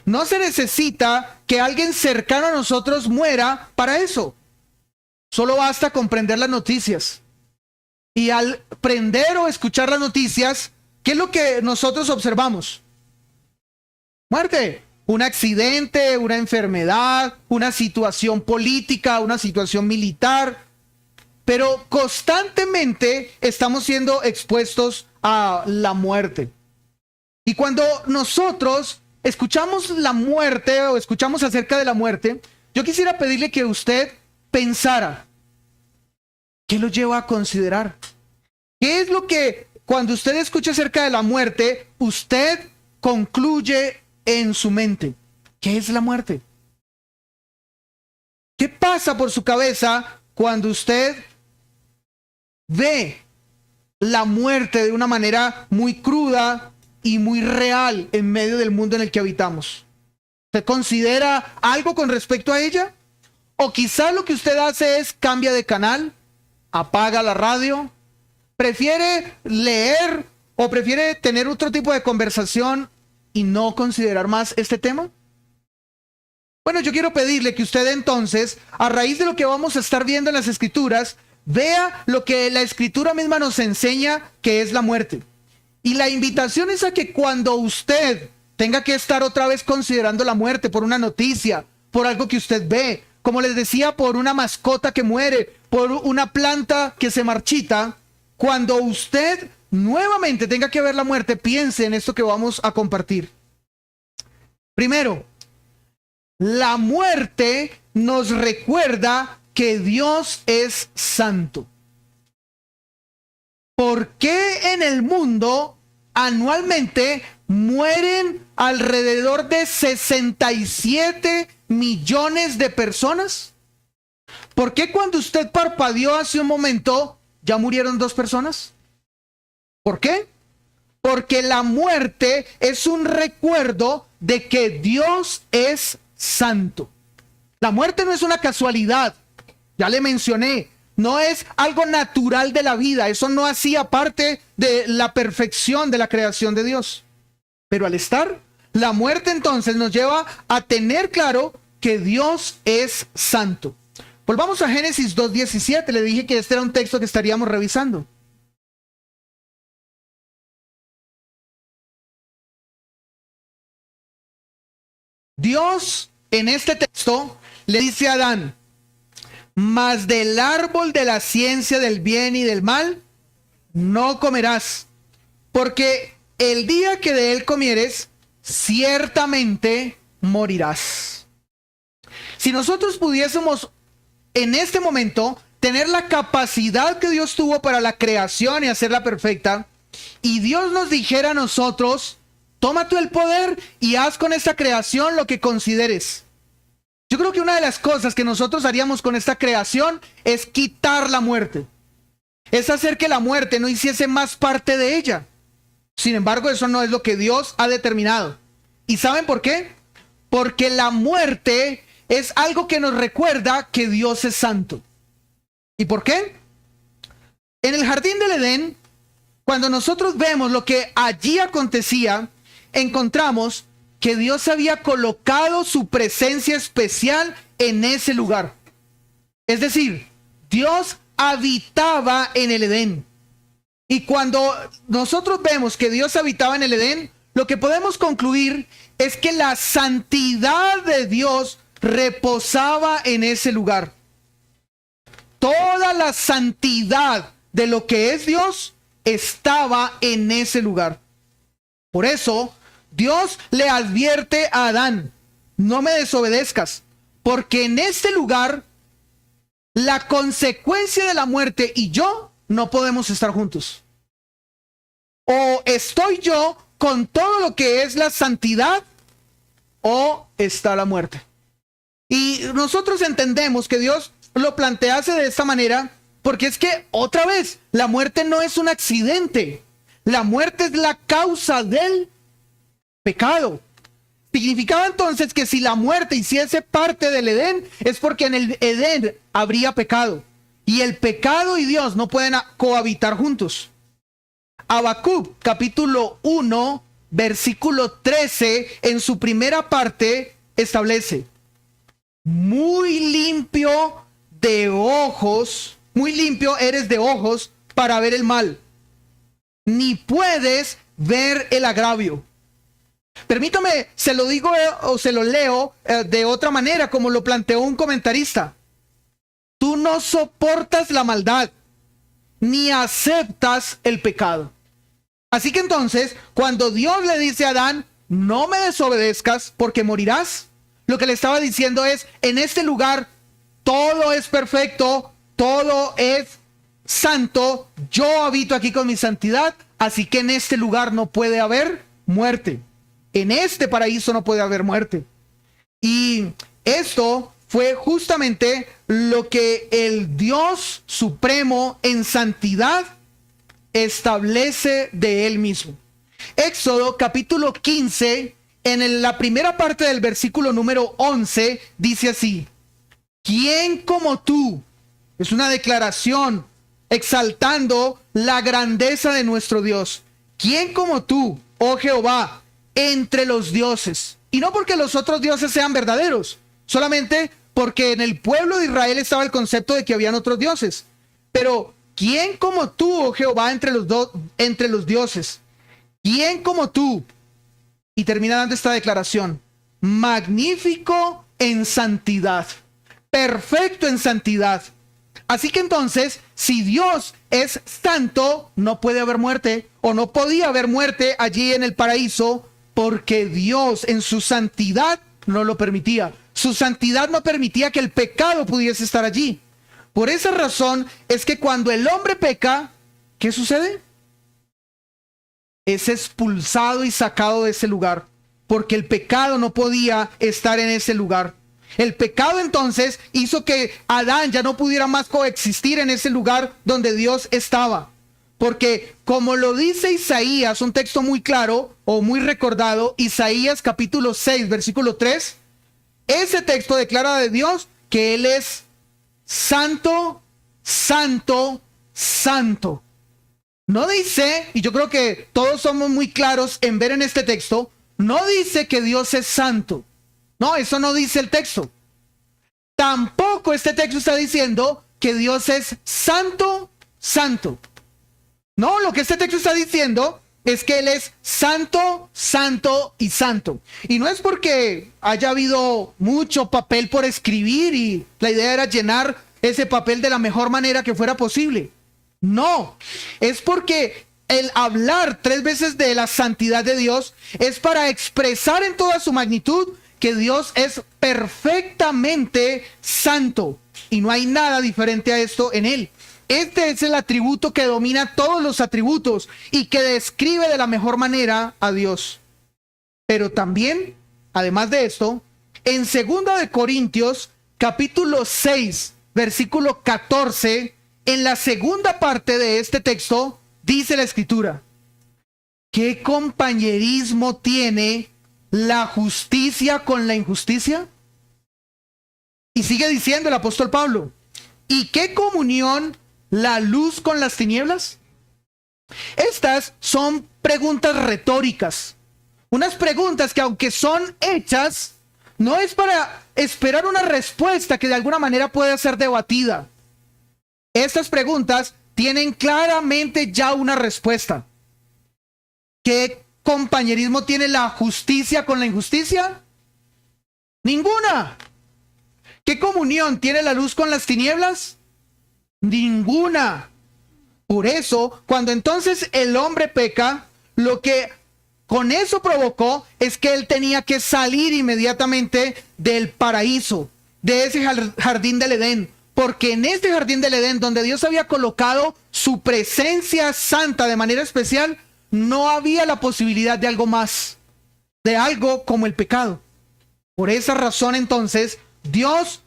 No se necesita que alguien cercano a nosotros muera para eso. Solo basta comprender las noticias. Y al prender o escuchar las noticias, ¿qué es lo que nosotros observamos? Muerte. Un accidente, una enfermedad, una situación política, una situación militar. Pero constantemente estamos siendo expuestos a la muerte. Y cuando nosotros escuchamos la muerte o escuchamos acerca de la muerte, yo quisiera pedirle que usted pensara, ¿qué lo lleva a considerar? ¿Qué es lo que cuando usted escucha acerca de la muerte, usted concluye en su mente? ¿Qué es la muerte? ¿Qué pasa por su cabeza cuando usted ve la muerte de una manera muy cruda y muy real en medio del mundo en el que habitamos? ¿Usted considera algo con respecto a ella? ¿O quizá lo que usted hace es cambia de canal, apaga la radio, prefiere leer o prefiere tener otro tipo de conversación y no considerar más este tema? Bueno, yo quiero pedirle que usted entonces, a raíz de lo que vamos a estar viendo en las Escrituras, vea lo que la Escritura misma nos enseña que es la muerte. Y la invitación es a que cuando usted tenga que estar otra vez considerando la muerte por una noticia, por algo que usted ve, como les decía, por una mascota que muere, por una planta que se marchita, cuando usted nuevamente tenga que ver la muerte, piense en esto que vamos a compartir. Primero, la muerte nos recuerda que Dios es santo. ¿Por qué en el mundo anualmente mueren alrededor de 67 millones de personas? ¿Por qué cuando usted parpadeó hace un momento ya murieron 2 personas? ¿Por qué? Porque la muerte es un recuerdo de que Dios es santo. La muerte no es una casualidad, ya le mencioné, no es algo natural de la vida, eso no hacía parte de la perfección de la creación de Dios. Pero al estar, la muerte entonces nos lleva a tener claro que Dios es santo. Volvamos a Génesis 2:17, le dije que este era un texto que estaríamos revisando. Dios en este texto le dice a Adán: mas del árbol de la ciencia del bien y del mal no comerás, porque el día que de él comieres, ciertamente morirás. Si nosotros pudiésemos en este momento tener la capacidad que Dios tuvo para la creación y hacerla perfecta, y Dios nos dijera a nosotros: toma tú el poder y haz con esta creación lo que consideres. Yo creo que una de las cosas que nosotros haríamos con esta creación es quitar la muerte. Es hacer que la muerte no hiciese más parte de ella. Sin embargo, eso no es lo que Dios ha determinado. ¿Y saben por qué? Porque la muerte es algo que nos recuerda que Dios es santo. ¿Y por qué? En el jardín del Edén, cuando nosotros vemos lo que allí acontecía, encontramos que Dios había colocado su presencia especial en ese lugar. Es decir, Dios habitaba en el Edén. Y cuando nosotros vemos que Dios habitaba en el Edén, lo que podemos concluir es que la santidad de Dios reposaba en ese lugar. Toda la santidad de lo que es Dios estaba en ese lugar. Por eso, Dios le advierte a Adán: no me desobedezcas, porque en este lugar la consecuencia de la muerte y yo no podemos estar juntos. O estoy yo con todo lo que es la santidad, o está la muerte. Y nosotros entendemos que Dios lo plantease de esta manera porque es que, otra vez, la muerte no es un accidente. La muerte es la causa del pecado. Significaba entonces que si la muerte hiciese parte del Edén, es porque en el Edén habría pecado. Y el pecado y Dios no pueden cohabitar juntos. Habacuc, capítulo 1, versículo 13, en su primera parte, establece: muy limpio de ojos, muy limpio eres de ojos para ver el mal, ni puedes ver el agravio. Permítame, se lo digo o se lo leo de otra manera, como lo planteó un comentarista. Tú no soportas la maldad, ni aceptas el pecado. Así que entonces, cuando Dios le dice a Adán: no me desobedezcas porque morirás, lo que le estaba diciendo es: en este lugar todo es perfecto, todo es santo, yo habito aquí con mi santidad, así que en este lugar no puede haber muerte. En este paraíso no puede haber muerte. Y esto fue justamente lo que el Dios supremo en santidad establece de él mismo. Éxodo capítulo 15, en la primera parte del versículo número 11, dice así: ¿quién como tú? Es una declaración exaltando la grandeza de nuestro Dios. ¿Quién como tú, oh Jehová, entre los dioses? Y no porque los otros dioses sean verdaderos, solamente porque en el pueblo de Israel estaba el concepto de que habían otros dioses. Pero ¿quién como tú, oh Jehová, entre los dioses? ¿Quién como tú? Y termina dando esta declaración: magnífico en santidad, perfecto en santidad. Así que entonces, si Dios es santo, no puede haber muerte, o no podía haber muerte allí en el paraíso, porque Dios en su santidad no lo permitía. Su santidad no permitía que el pecado pudiese estar allí. Por esa razón es que cuando el hombre peca, ¿qué sucede? Es expulsado y sacado de ese lugar, porque el pecado no podía estar en ese lugar. El pecado entonces hizo que Adán ya no pudiera más coexistir en ese lugar donde Dios estaba. Porque como lo dice Isaías, un texto muy claro o muy recordado, Isaías capítulo 6, versículo 3, ese texto declara de Dios que Él es santo, santo, santo. No dice, y yo creo que todos somos muy claros en ver en este texto, no dice que Dios es santo. No, eso no dice el texto. Tampoco este texto está diciendo que Dios es santo, santo. No, lo que este texto está diciendo es que Él es santo, santo y santo. Y no es porque haya habido mucho papel por escribir y la idea era llenar ese papel de la mejor manera que fuera posible. No, es porque el hablar 3 veces de la santidad de Dios es para expresar en toda su magnitud que Dios es perfectamente santo y no hay nada diferente a esto en Él. Este es el atributo que domina todos los atributos y que describe de la mejor manera a Dios. Pero también, además de esto, en 2 de Corintios, capítulo 6, versículo 14, en la segunda parte de este texto, dice la Escritura: ¿qué compañerismo tiene la justicia con la injusticia? Y sigue diciendo el apóstol Pablo: ¿y qué comunión la luz con las tinieblas? Estas son preguntas retóricas. Unas preguntas que, aunque son hechas, no es para esperar una respuesta que de alguna manera pueda ser debatida. Estas preguntas tienen claramente ya una respuesta. ¿Qué compañerismo tiene la justicia con la injusticia? Ninguna. ¿Qué comunión tiene la luz con las tinieblas? Ninguna. Por eso, cuando entonces el hombre peca, lo que con eso provocó es que él tenía que salir inmediatamente del paraíso, de ese jardín del Edén, porque en este jardín del Edén, donde Dios había colocado su presencia santa de manera especial, no había la posibilidad de algo más, de algo como el pecado. Por esa razón entonces, Dios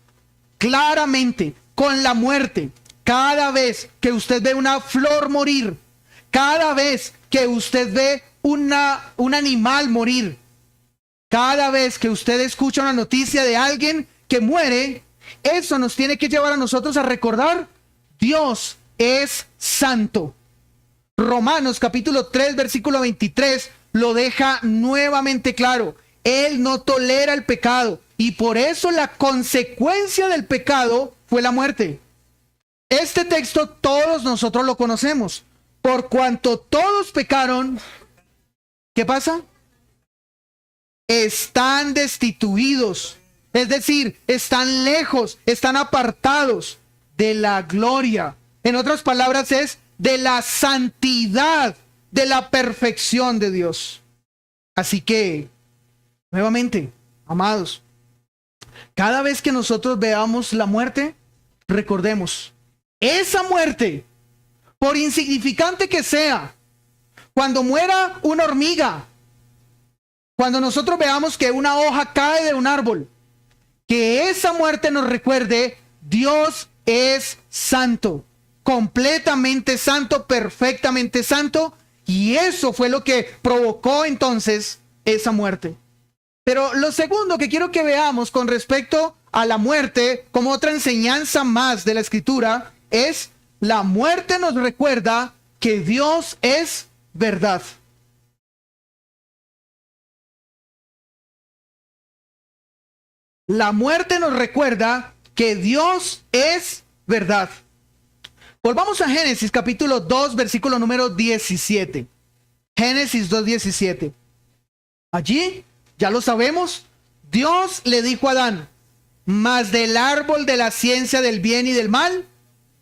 claramente, con la muerte, cada vez que usted ve una flor morir, cada vez que usted ve un animal morir, cada vez que usted escucha una noticia de alguien que muere, eso nos tiene que llevar a nosotros a recordar: Dios es santo. Romanos capítulo 3 versículo 23 lo deja nuevamente claro. Él no tolera el pecado y por eso la consecuencia del pecado fue la muerte. Este texto todos nosotros lo conocemos. Por cuanto todos pecaron, ¿qué pasa? Están destituidos, es decir, están lejos, están apartados de la gloria. En otras palabras, es de la santidad, de la perfección de Dios. Así que, nuevamente, amados, cada vez que nosotros veamos la muerte, recordemos, esa muerte, por insignificante que sea, cuando muera una hormiga, cuando nosotros veamos que una hoja cae de un árbol, que esa muerte nos recuerde: Dios es santo, completamente santo, perfectamente santo, y eso fue lo que provocó entonces esa muerte. Pero lo segundo que quiero que veamos con respecto a la muerte, como otra enseñanza más de la Escritura, es: la muerte nos recuerda que Dios es verdad. La muerte nos recuerda que Dios es verdad. Volvamos a Génesis capítulo 2, versículo número 17. Génesis 2:17. Allí, ya lo sabemos, Dios le dijo a Adán: mas del árbol de la ciencia del bien y del mal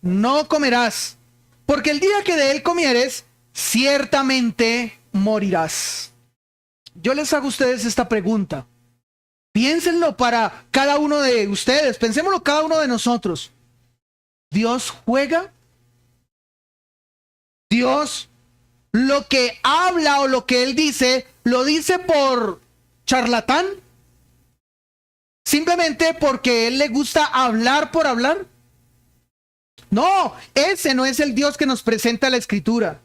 no comerás, porque el día que de él comieres, ciertamente morirás. Yo les hago a ustedes esta pregunta. Piénsenlo para cada uno de ustedes, pensémoslo cada uno de nosotros. ¿Dios juega? ¿Dios lo que habla o lo que Él dice, lo dice por charlatán? ¿Simplemente porque Él le gusta hablar por hablar? No, ese no es el Dios que nos presenta la Escritura.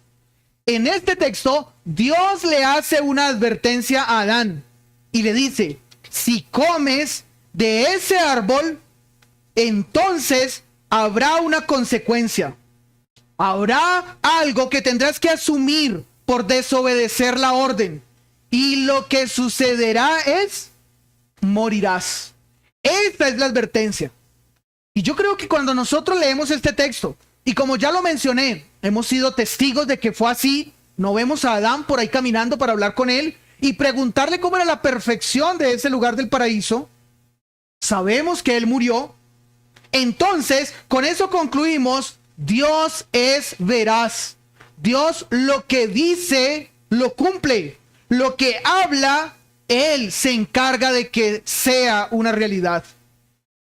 En este texto, Dios le hace una advertencia a Adán y le dice: si comes de ese árbol, entonces habrá una consecuencia. Habrá algo que tendrás que asumir por desobedecer la orden. Y lo que sucederá es: morirás. Esta es la advertencia. Y yo creo que cuando nosotros leemos este texto, y como ya lo mencioné, hemos sido testigos de que fue así No vemos a Adán por ahí caminando para hablar con él y preguntarle cómo era la perfección de ese lugar del paraíso. Sabemos que él murió. Entonces, con eso concluimos, Dios es veraz. Dios lo que dice, lo cumple. Lo que habla, Él se encarga de que sea una realidad.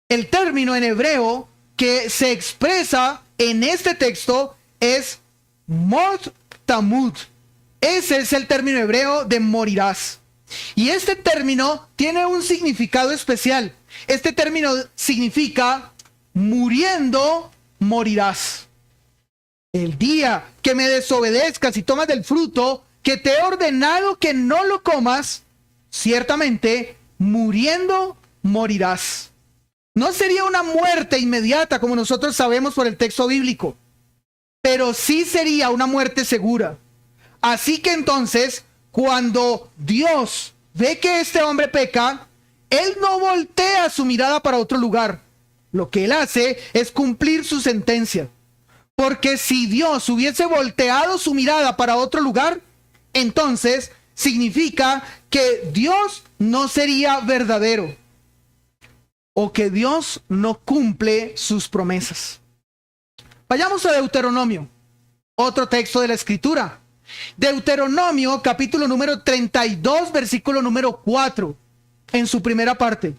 El término en hebreo que se expresa en este texto es mot tamud. Ese es el término hebreo de morirás. Y este término tiene un significado especial. Este término significa muriendo morirás. El día que me desobedezcas y tomas del fruto que te he ordenado que no lo comas, ciertamente muriendo morirás. No sería una muerte inmediata como nosotros sabemos por el texto bíblico, pero sí sería una muerte segura. Así que entonces, cuando Dios ve que este hombre peca, Él no voltea su mirada para otro lugar. Lo que Él hace es cumplir su sentencia. Porque si Dios hubiese volteado su mirada para otro lugar, entonces significa que Dios no sería verdadero o que Dios no cumple sus promesas. Vayamos a Deuteronomio, otro texto de la Escritura. Deuteronomio, capítulo número 32, versículo número 4, en su primera parte.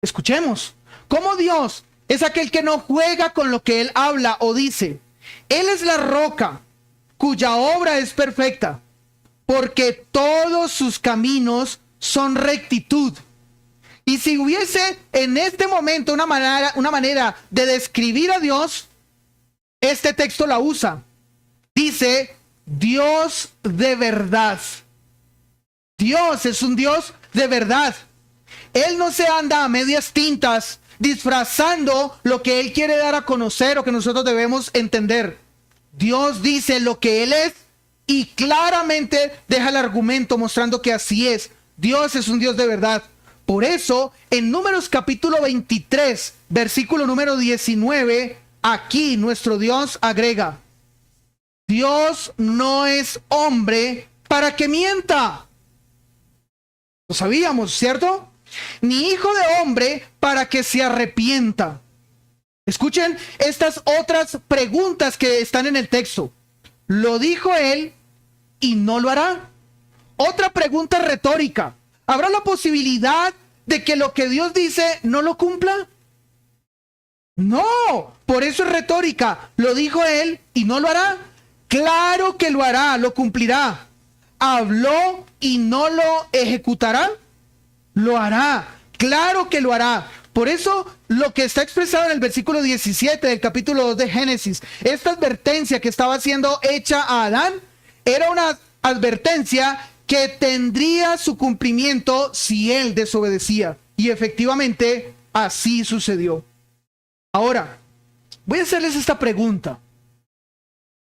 Escuchemos cómo Dios es aquel que no juega con lo que Él habla o dice. Él es la roca cuya obra es perfecta, porque todos sus caminos son rectitud. Y si hubiese en este momento una manera de describir a Dios, este texto la usa. Dice, Dios de verdad. Dios es un Dios de verdad. Él no se anda a medias tintas disfrazando lo que Él quiere dar a conocer o que nosotros debemos entender. Dios dice lo que Él es y claramente deja el argumento mostrando que así es. Dios es un Dios de verdad. Por eso, en Números capítulo 23, versículo número 19, aquí nuestro Dios agrega, Dios no es hombre para que mienta. Lo sabíamos, ¿cierto? Ni hijo de hombre para que se arrepienta. Escuchen estas otras preguntas que están en el texto. ¿Lo dijo Él y no lo hará? Otra pregunta retórica. ¿Habrá la posibilidad de que lo que Dios dice no lo cumpla? No, por eso es retórica. ¿Lo dijo Él y no lo hará? Claro que lo hará, lo cumplirá. ¿Habló y no lo ejecutará? Lo hará, claro que lo hará. Por eso lo que está expresado en el versículo 17 del capítulo 2 de Génesis, esta advertencia que estaba siendo hecha a Adán, era una advertencia que tendría su cumplimiento si él desobedecía. Y efectivamente así sucedió. Ahora, voy a hacerles esta pregunta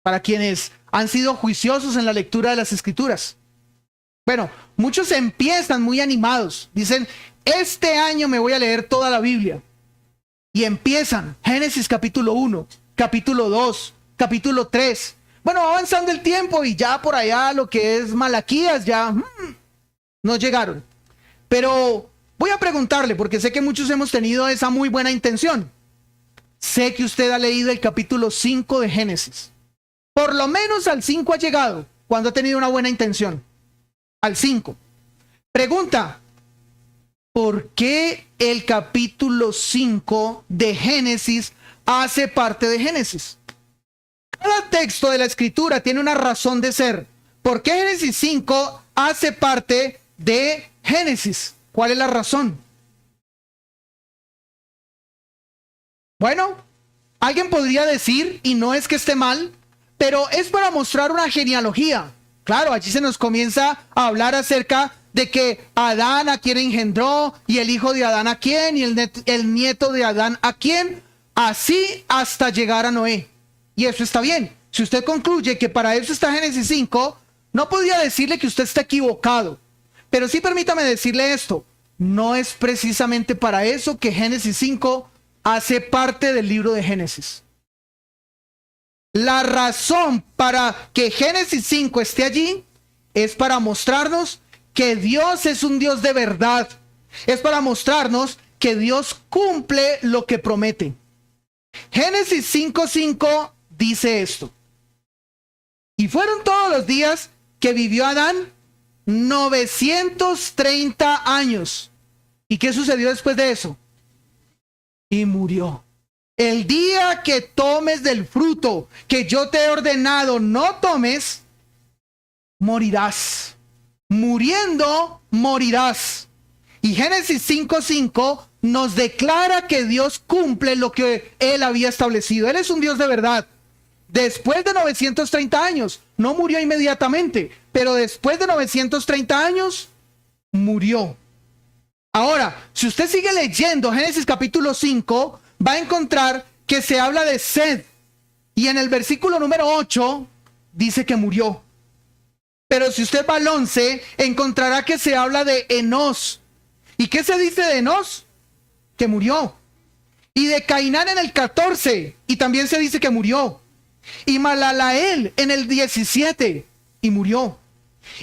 para quienes han sido juiciosos en la lectura de las Escrituras. Bueno, muchos empiezan muy animados. Dicen, este año me voy a leer toda la Biblia. Y empiezan Génesis capítulo 1, capítulo 2, capítulo 3. Bueno, va avanzando el tiempo y ya por allá lo que es Malaquías ya nos llegaron. Pero voy a preguntarle, porque sé que muchos hemos tenido esa muy buena intención. Sé que usted ha leído el capítulo 5 de Génesis. Por lo menos al 5 ha llegado cuando ha tenido una buena intención. Al 5. Pregunta, ¿por qué el capítulo 5 de Génesis hace parte de Génesis? Cada texto de la Escritura tiene una razón de ser. ¿Por qué Génesis 5 hace parte de Génesis? ¿Cuál es la razón? Bueno, alguien podría decir, y no es que esté mal, pero es para mostrar una genealogía. Claro, allí se nos comienza a hablar acerca de que Adán a quien engendró, y el hijo de Adán a quién, y el nieto de Adán a quién, así hasta llegar a Noé. Y eso está bien. Si usted concluye que para eso está Génesis 5, no podría decirle que usted está equivocado. Pero sí permítame decirle esto, no es precisamente para eso que Génesis 5 hace parte del libro de Génesis. La razón para que Génesis 5 esté allí es para mostrarnos que Dios es un Dios de verdad. Es para mostrarnos que Dios cumple lo que promete. Génesis 5:5 dice esto. Y fueron todos los días que vivió Adán 930 años. ¿Y qué sucedió después de eso? Y murió. El día que tomes del fruto que yo te he ordenado no tomes, morirás. Muriendo, morirás. Y Génesis 5:5 nos declara que Dios cumple lo que Él había establecido. Él es un Dios de verdad. Después de 930 años, no murió inmediatamente, pero después de 930 años, murió. Ahora, si usted sigue leyendo Génesis capítulo 5, va a encontrar que se habla de Sed. Y en el versículo número 8, dice que murió. Pero si usted va al 11, encontrará que se habla de Enos. ¿Y qué se dice de Enos? Que murió. Y de Cainán en el 14, y también se dice que murió. Y Malalael en el 17, y murió.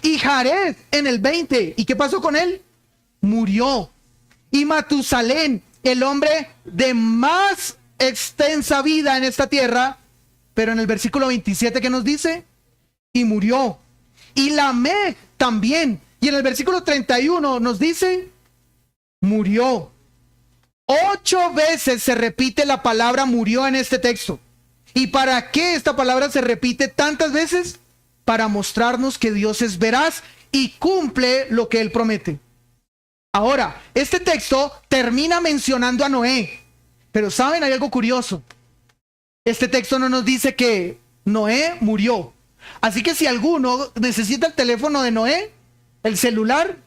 Y Jared en el 20, ¿y qué pasó con él? Murió. Y Matusalén, el hombre de más extensa vida en esta tierra, pero en el versículo 27, ¿qué nos dice? Y murió. Y Lamec también, y en el versículo 31 nos dice, murió. 8 veces se repite la palabra murió en este texto. ¿Y para qué esta palabra se repite tantas veces? Para mostrarnos que Dios es veraz y cumple lo que Él promete. Ahora, este texto termina mencionando a Noé. Pero ¿saben? Hay algo curioso. Este texto no nos dice que Noé murió. Así que si alguno necesita el teléfono de Noé, el celular,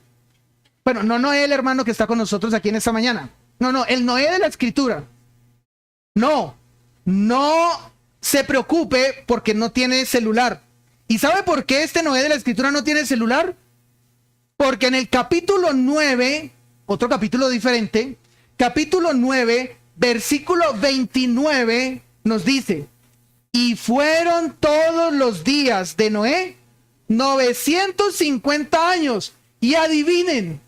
bueno, no Noé el hermano que está con nosotros aquí en esta mañana. No, el Noé de la Escritura. No se preocupe porque no tiene celular. ¿Y sabe por qué este Noé de la Escritura no tiene celular? Porque en el capítulo 9, otro capítulo diferente, capítulo 9, versículo 29, nos dice, y fueron todos los días de Noé 950 años, y adivinen,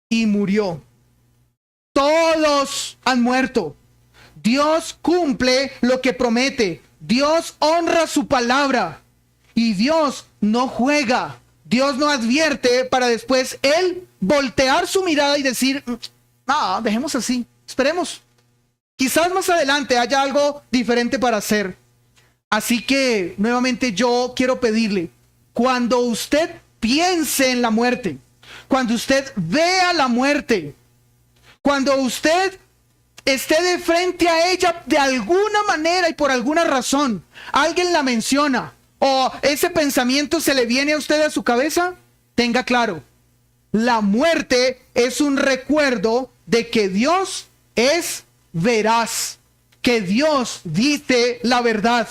y murió. Todos han muerto. Dios cumple lo que promete. Dios honra su palabra. Y Dios no juega. Dios no advierte para después Él voltear su mirada y decir, no, dejemos así, esperemos. Quizás más adelante haya algo diferente para hacer. Así que nuevamente yo quiero pedirle, cuando usted piense en la muerte, cuando usted vea la muerte, cuando usted esté de frente a ella de alguna manera y por alguna razón, alguien la menciona o ese pensamiento se le viene a usted a su cabeza, tenga claro, la muerte es un recuerdo de que Dios es veraz, que Dios dice la verdad.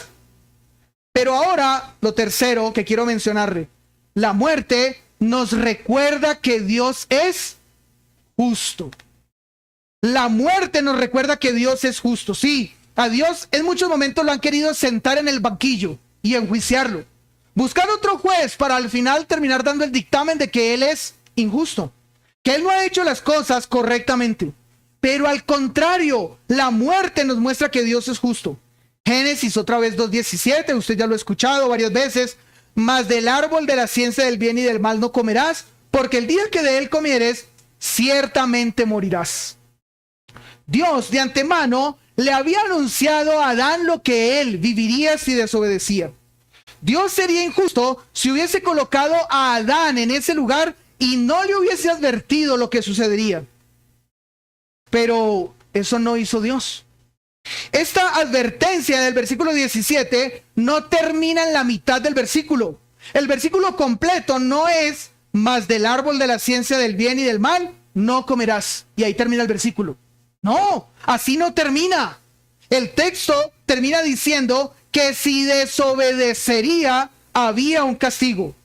Pero ahora, lo tercero que quiero mencionarle, la muerte nos recuerda que Dios es justo. La muerte nos recuerda que Dios es justo. Sí, a Dios en muchos momentos lo han querido sentar en el banquillo y enjuiciarlo. Buscar otro juez para al final terminar dando el dictamen de que Él es injusto, que Él no ha hecho las cosas correctamente. Pero al contrario, la muerte nos muestra que Dios es justo. Génesis otra vez 2:17, usted ya lo ha escuchado varias veces. Mas del árbol de la ciencia del bien y del mal no comerás, porque el día que de él comieres, ciertamente morirás. Dios de antemano le había anunciado a Adán lo que él viviría si desobedecía. Dios sería injusto si hubiese colocado a Adán en ese lugar y no le hubiese advertido lo que sucedería. Pero eso no hizo Dios. Esta advertencia del versículo 17 no termina en la mitad del versículo. El versículo completo no es, mas del árbol de la ciencia del bien y del mal no comerás. Y ahí termina el versículo. No, así no termina. El texto termina diciendo que si desobedecería había un castigo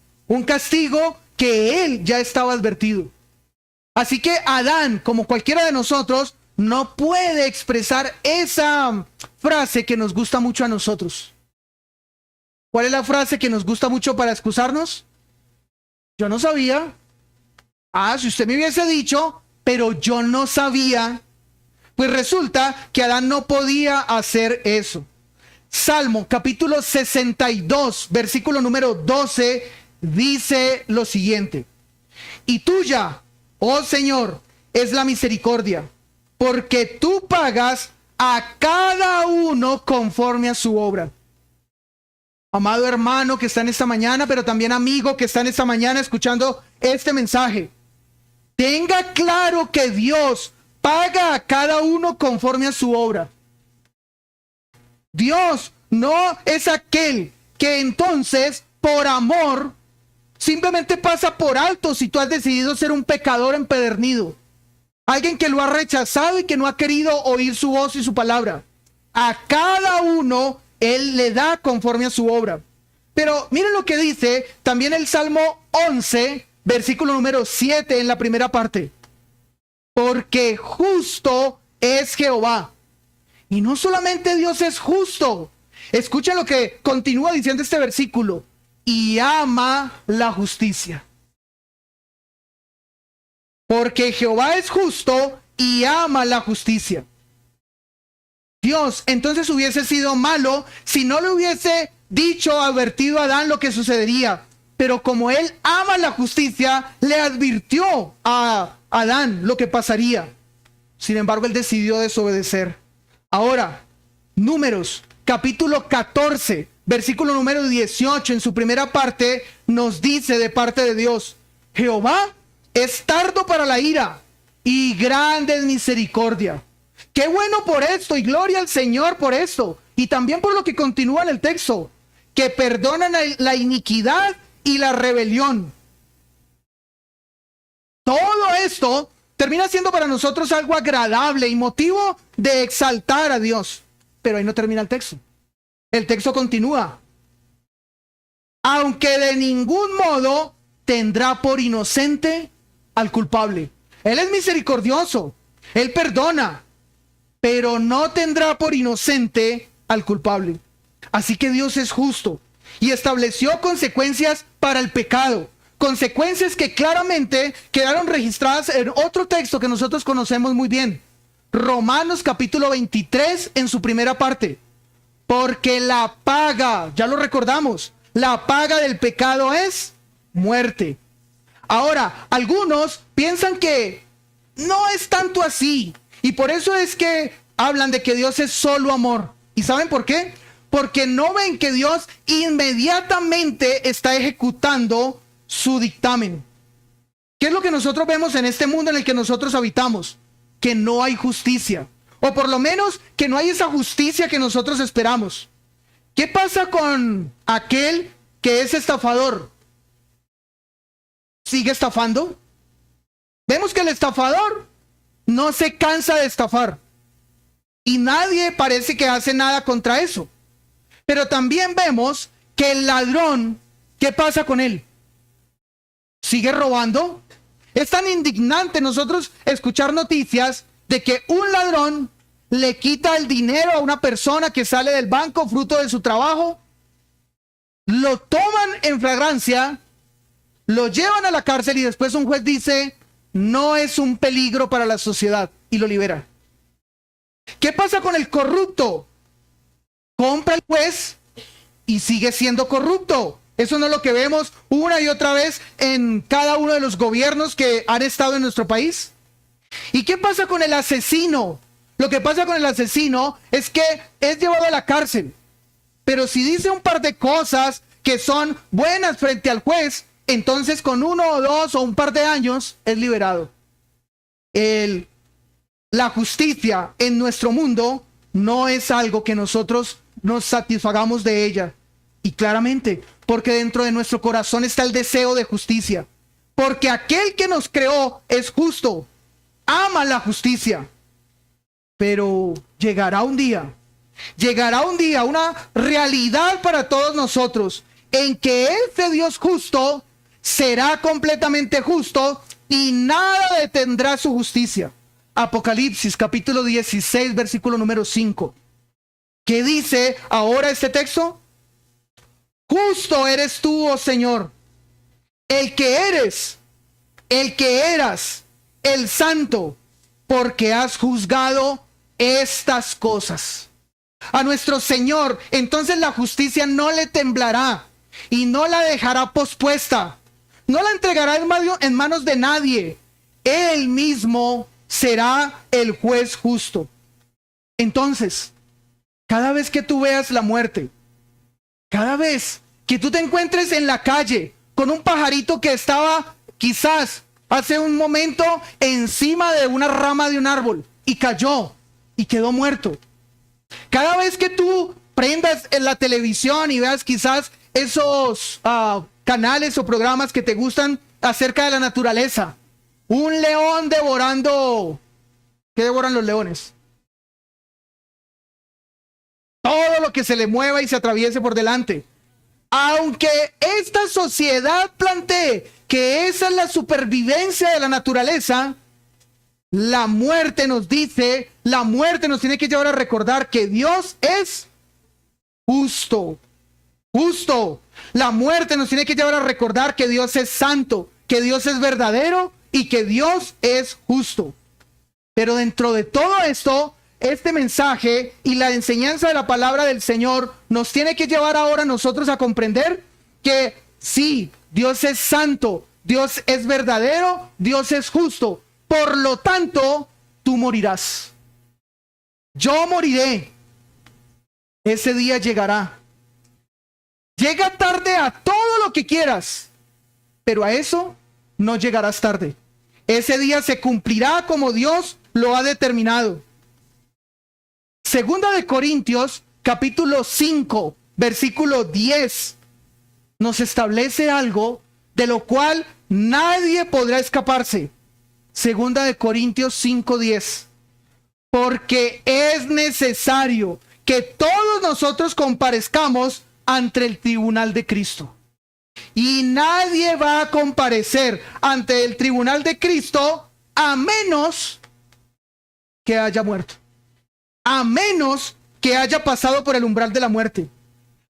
que él ya estaba advertido. Así que Adán, como cualquiera de nosotros, no puede expresar esa frase que nos gusta mucho a nosotros. ¿Cuál es la frase que nos gusta mucho para excusarnos? Yo no sabía. Si usted me hubiese dicho, pero yo no sabía. Pues resulta que Adán no podía hacer eso. Salmo capítulo 62, versículo número 12, dice lo siguiente: y tuya, oh Señor, es la misericordia, porque tú pagas a cada uno conforme a su obra. Amado hermano que está en esta mañana, pero también amigo que está en esta mañana escuchando este mensaje, tenga claro que Dios paga a cada uno conforme a su obra. Dios no es aquel que entonces, por amor, simplemente pasa por alto si tú has decidido ser un pecador empedernido. Alguien que lo ha rechazado y que no ha querido oír su voz y su palabra. A cada uno Él le da conforme a su obra. Pero miren lo que dice también el Salmo 11, versículo número 7 en la primera parte. Porque justo es Jehová. Y no solamente Dios es justo. Escuchen lo que continúa diciendo este versículo. Y ama la justicia. Porque Jehová es justo y ama la justicia. Dios entonces hubiese sido malo si no le hubiese dicho, advertido a Adán lo que sucedería. Pero como él ama la justicia, le advirtió a Adán lo que pasaría. Sin embargo, él decidió desobedecer. Ahora, Números, capítulo 14, versículo número 18, en su primera parte, nos dice de parte de Dios: Jehová es tardo para la ira y grande en misericordia. Qué bueno por esto, y gloria al Señor por esto. Y también por lo que continúa en el texto, que perdonan la iniquidad y la rebelión. Todo esto termina siendo para nosotros algo agradable y motivo de exaltar a Dios. Pero ahí no termina el texto. El texto continúa: aunque de ningún modo tendrá por inocente al culpable. Él es misericordioso, Él perdona, pero no tendrá por inocente al culpable. Así que Dios es justo y estableció consecuencias para el pecado. Consecuencias que claramente quedaron registradas en otro texto que nosotros conocemos muy bien. Romanos capítulo 23 en su primera parte. Porque la paga, ya lo recordamos, la paga del pecado es muerte. Ahora, algunos piensan que no es tanto así. Y por eso es que hablan de que Dios es solo amor. ¿Y saben por qué? Porque no ven que Dios inmediatamente está ejecutando su dictamen. ¿Qué es lo que nosotros vemos en este mundo en el que nosotros habitamos? Que no hay justicia, o por lo menos que no hay esa justicia que nosotros esperamos. ¿Qué pasa con aquel que es estafador? ¿Sigue estafando? Vemos que el estafador no se cansa de estafar y nadie parece que hace nada contra eso. Pero también vemos que el ladrón, ¿qué pasa con él? ¿Sigue robando? Es tan indignante nosotros escuchar noticias de que un ladrón le quita el dinero a una persona que sale del banco fruto de su trabajo, lo toman en flagrancia, lo llevan a la cárcel y después un juez dice: no es un peligro para la sociedad, y lo libera. ¿Qué pasa con el corrupto? Compra el juez y sigue siendo corrupto. Eso no es lo que vemos una y otra vez en cada uno de los gobiernos que han estado en nuestro país. ¿Y qué pasa con el asesino? Lo que pasa con el asesino es que es llevado a la cárcel. Pero si dice un par de cosas que son buenas frente al juez, entonces con 1 o 2 o un par de años es liberado. La justicia en nuestro mundo no es algo que nosotros nos satisfagamos de ella. Y claramente, porque dentro de nuestro corazón está el deseo de justicia. Porque aquel que nos creó es justo, ama la justicia. Pero llegará un día, una realidad para todos nosotros, en que ese Dios justo será completamente justo y nada detendrá su justicia. Apocalipsis capítulo 16, versículo número 5. ¿Qué dice ahora este texto? Justo eres tú, oh Señor, el que eres, el que eras, el santo, porque has juzgado estas cosas. A nuestro Señor, entonces la justicia no le temblará y no la dejará pospuesta. No la entregará en manos de nadie. Él mismo será el juez justo. Entonces, cada vez que tú veas la muerte, cada vez que tú te encuentres en la calle con un pajarito que estaba quizás hace un momento encima de una rama de un árbol y cayó y quedó muerto. Cada vez que tú prendas en la televisión y veas quizás esos canales o programas que te gustan acerca de la naturaleza, un león devorando, ¿qué devoran los leones? Todo lo que se le mueva y se atraviese por delante. Aunque esta sociedad plantee que esa es la supervivencia de la naturaleza, la muerte nos dice, la muerte nos tiene que llevar a recordar que Dios es justo. Justo. La muerte nos tiene que llevar a recordar que Dios es santo, que Dios es verdadero y que Dios es justo. Pero dentro de todo esto, este mensaje y la enseñanza de la palabra del Señor nos tiene que llevar ahora a nosotros a comprender que sí, Dios es santo, Dios es verdadero, Dios es justo. Por lo tanto, tú morirás. Yo moriré. Ese día llegará. Llega tarde a todo lo que quieras, pero a eso no llegarás tarde. Ese día se cumplirá como Dios lo ha determinado. Segunda de Corintios, capítulo 5, versículo 10, nos establece algo de lo cual nadie podrá escaparse. Segunda de Corintios 5:10. Porque es necesario que todos nosotros comparezcamos ante el tribunal de Cristo. Y nadie va a comparecer ante el tribunal de Cristo a menos que haya muerto. A menos que haya pasado por el umbral de la muerte.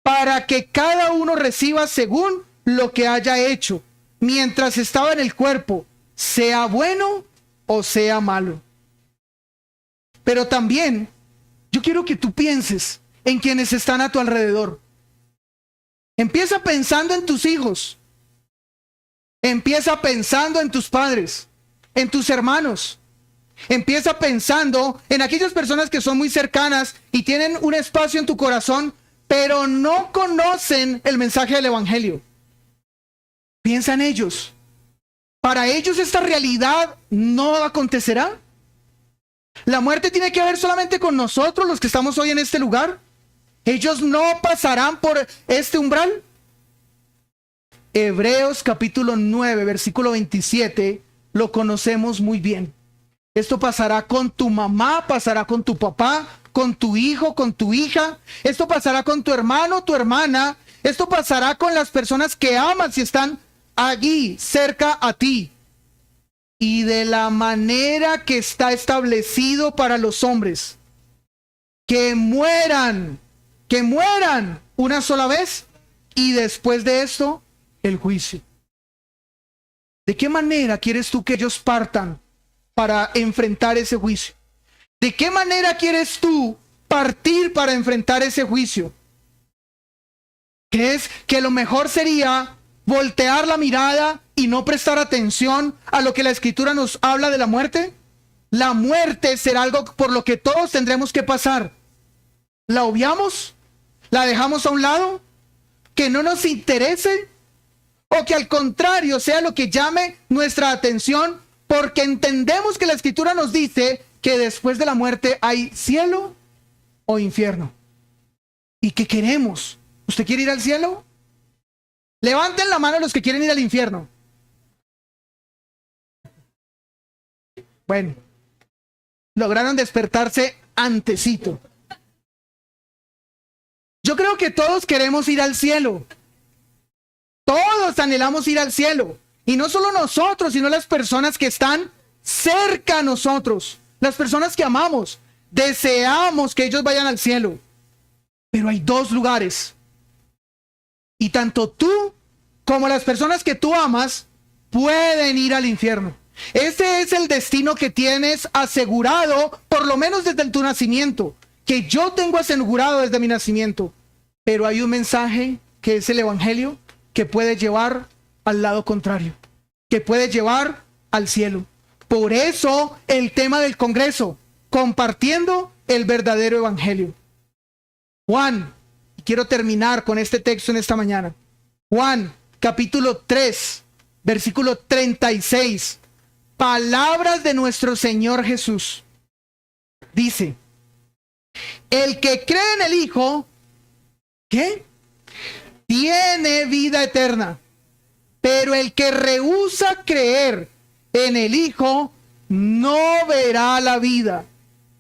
Para que cada uno reciba según lo que haya hecho mientras estaba en el cuerpo, sea bueno o sea malo. Pero también yo quiero que tú pienses en quienes están a tu alrededor. Empieza pensando en tus hijos. Empieza pensando en tus padres, en tus hermanos. Empieza pensando en aquellas personas que son muy cercanas y tienen un espacio en tu corazón, pero no conocen el mensaje del Evangelio. Piensa en ellos. ¿Para ellos esta realidad no acontecerá? ¿La muerte tiene que ver solamente con nosotros, los que estamos hoy en este lugar? ¿Ellos no pasarán por este umbral? Hebreos capítulo 9, versículo 27, lo conocemos muy bien. Esto pasará con tu mamá, pasará con tu papá, con tu hijo, con tu hija. Esto pasará con tu hermano, tu hermana. Esto pasará con las personas que amas y están allí, cerca a ti. Y de la manera que está establecido para los hombres, que mueran una sola vez y después de esto, el juicio. ¿De qué manera quieres tú que ellos partan para enfrentar ese juicio? ¿De qué manera quieres tú partir para enfrentar ese juicio? ¿Crees que lo mejor sería voltear la mirada y no prestar atención a lo que la Escritura nos habla de la muerte? La muerte será algo por lo que todos tendremos que pasar. ¿La obviamos? ¿La dejamos a un lado? ¿Que no nos interese? ¿O que al contrario sea lo que llame nuestra atención? Porque entendemos que la Escritura nos dice que después de la muerte hay cielo o infierno. ¿Y qué queremos? ¿Usted quiere ir al cielo? Levanten la mano los que quieren ir al infierno. Bueno, lograron despertarse antesito. Yo creo que todos queremos ir al cielo. Todos anhelamos ir al cielo. Y no solo nosotros, sino las personas que están cerca a nosotros. las personas que amamos, deseamos que ellos vayan al cielo. Pero hay dos lugares. Y tanto tú como las personas que tú amas pueden ir al infierno. Ese es el destino que tienes asegurado, por lo menos desde tu nacimiento, que yo tengo asegurado desde mi nacimiento. Pero hay un mensaje que es el evangelio que puede llevar al lado contrario, que puede llevar al cielo. Por eso el tema del Congreso, compartiendo el verdadero evangelio. Juan, y quiero terminar con este texto en esta mañana. Juan, capítulo 3, versículo 36. Palabras de nuestro Señor Jesús. Dice, el que cree en el Hijo, ¿qué? Tiene vida eterna. Pero el que rehúsa creer en el Hijo no verá la vida,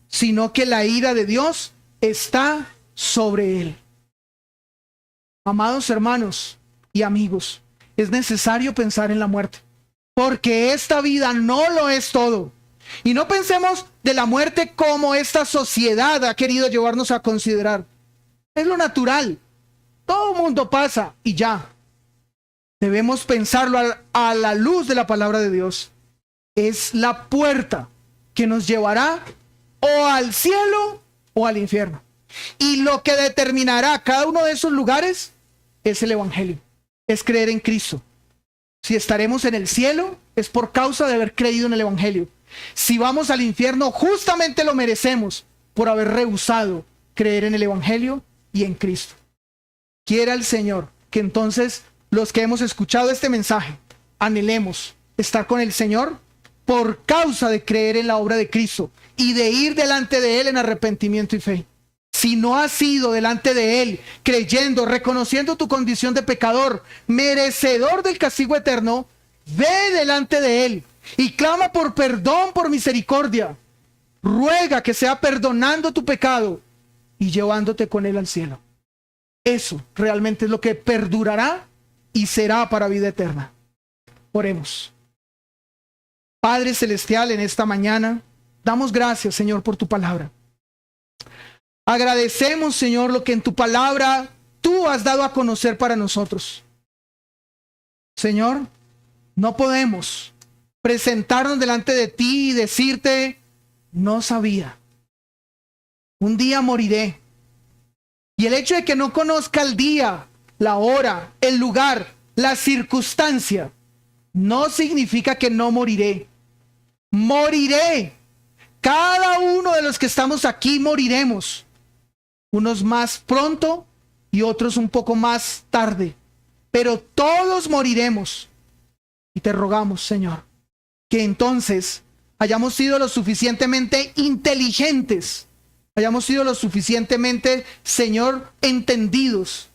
sino que la ira de Dios está sobre él. Amados hermanos y amigos, es necesario pensar en la muerte, porque esta vida no lo es todo. Y no pensemos de la muerte como esta sociedad ha querido llevarnos a considerar. Es lo natural. Todo mundo pasa y ya. Debemos pensarlo a la luz de la palabra de Dios. Es la puerta que nos llevará o al cielo o al infierno. Y lo que determinará cada uno de esos lugares es el evangelio. Es creer en Cristo. Si estaremos en el cielo, es por causa de haber creído en el evangelio. Si vamos al infierno, justamente lo merecemos por haber rehusado creer en el evangelio y en Cristo. Quiera el Señor que entonces los que hemos escuchado este mensaje anhelemos estar con el Señor por causa de creer en la obra de Cristo y de ir delante de Él en arrepentimiento y fe. Si no has ido delante de Él creyendo, reconociendo tu condición de pecador, merecedor del castigo eterno, ve delante de Él y clama por perdón, por misericordia. Ruega que sea perdonando tu pecado y llevándote con Él al cielo. Eso realmente es lo que perdurará y será para vida eterna. Oremos. Padre Celestial, en esta mañana, damos gracias, Señor, por tu palabra. Agradecemos, Señor, lo que en tu palabra tú has dado a conocer para nosotros. Señor, no podemos presentarnos delante de ti y decirte, no sabía. Un día moriré. Y el hecho de que no conozca el día, la hora, el lugar, la circunstancia, no significa que no moriré. Moriré. Cada uno de los que estamos aquí moriremos. Unos más pronto y otros un poco más tarde. Pero todos moriremos. Y te rogamos, Señor, que entonces hayamos sido lo suficientemente inteligentes, hayamos sido lo suficientemente, Señor, entendidos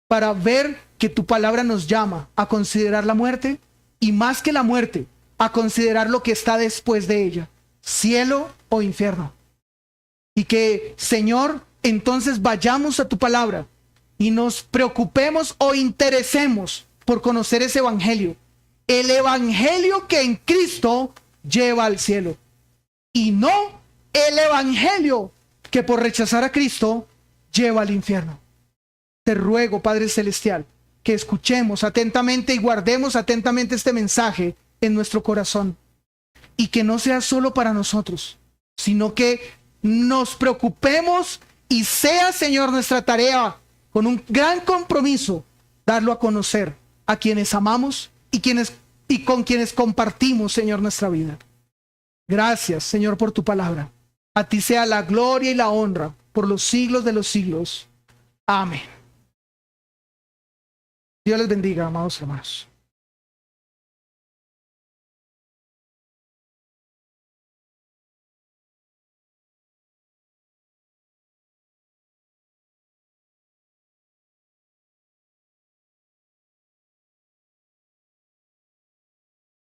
para ver que tu palabra nos llama a considerar la muerte y más que la muerte, a considerar lo que está después de ella, cielo o infierno. Y que, Señor, entonces vayamos a tu palabra y nos preocupemos o interesemos por conocer ese evangelio. El evangelio que en Cristo lleva al cielo. Y no el evangelio que por rechazar a Cristo lleva al infierno. Te ruego, Padre Celestial, que escuchemos atentamente y guardemos atentamente este mensaje en nuestro corazón. Y que no sea solo para nosotros, sino que nos preocupemos y sea, Señor, nuestra tarea, con un gran compromiso, darlo a conocer a quienes amamos y con quienes compartimos, Señor, nuestra vida. Gracias, Señor, por tu palabra. A ti sea la gloria y la honra por los siglos de los siglos. Amén. Dios les bendiga, amados hermanos.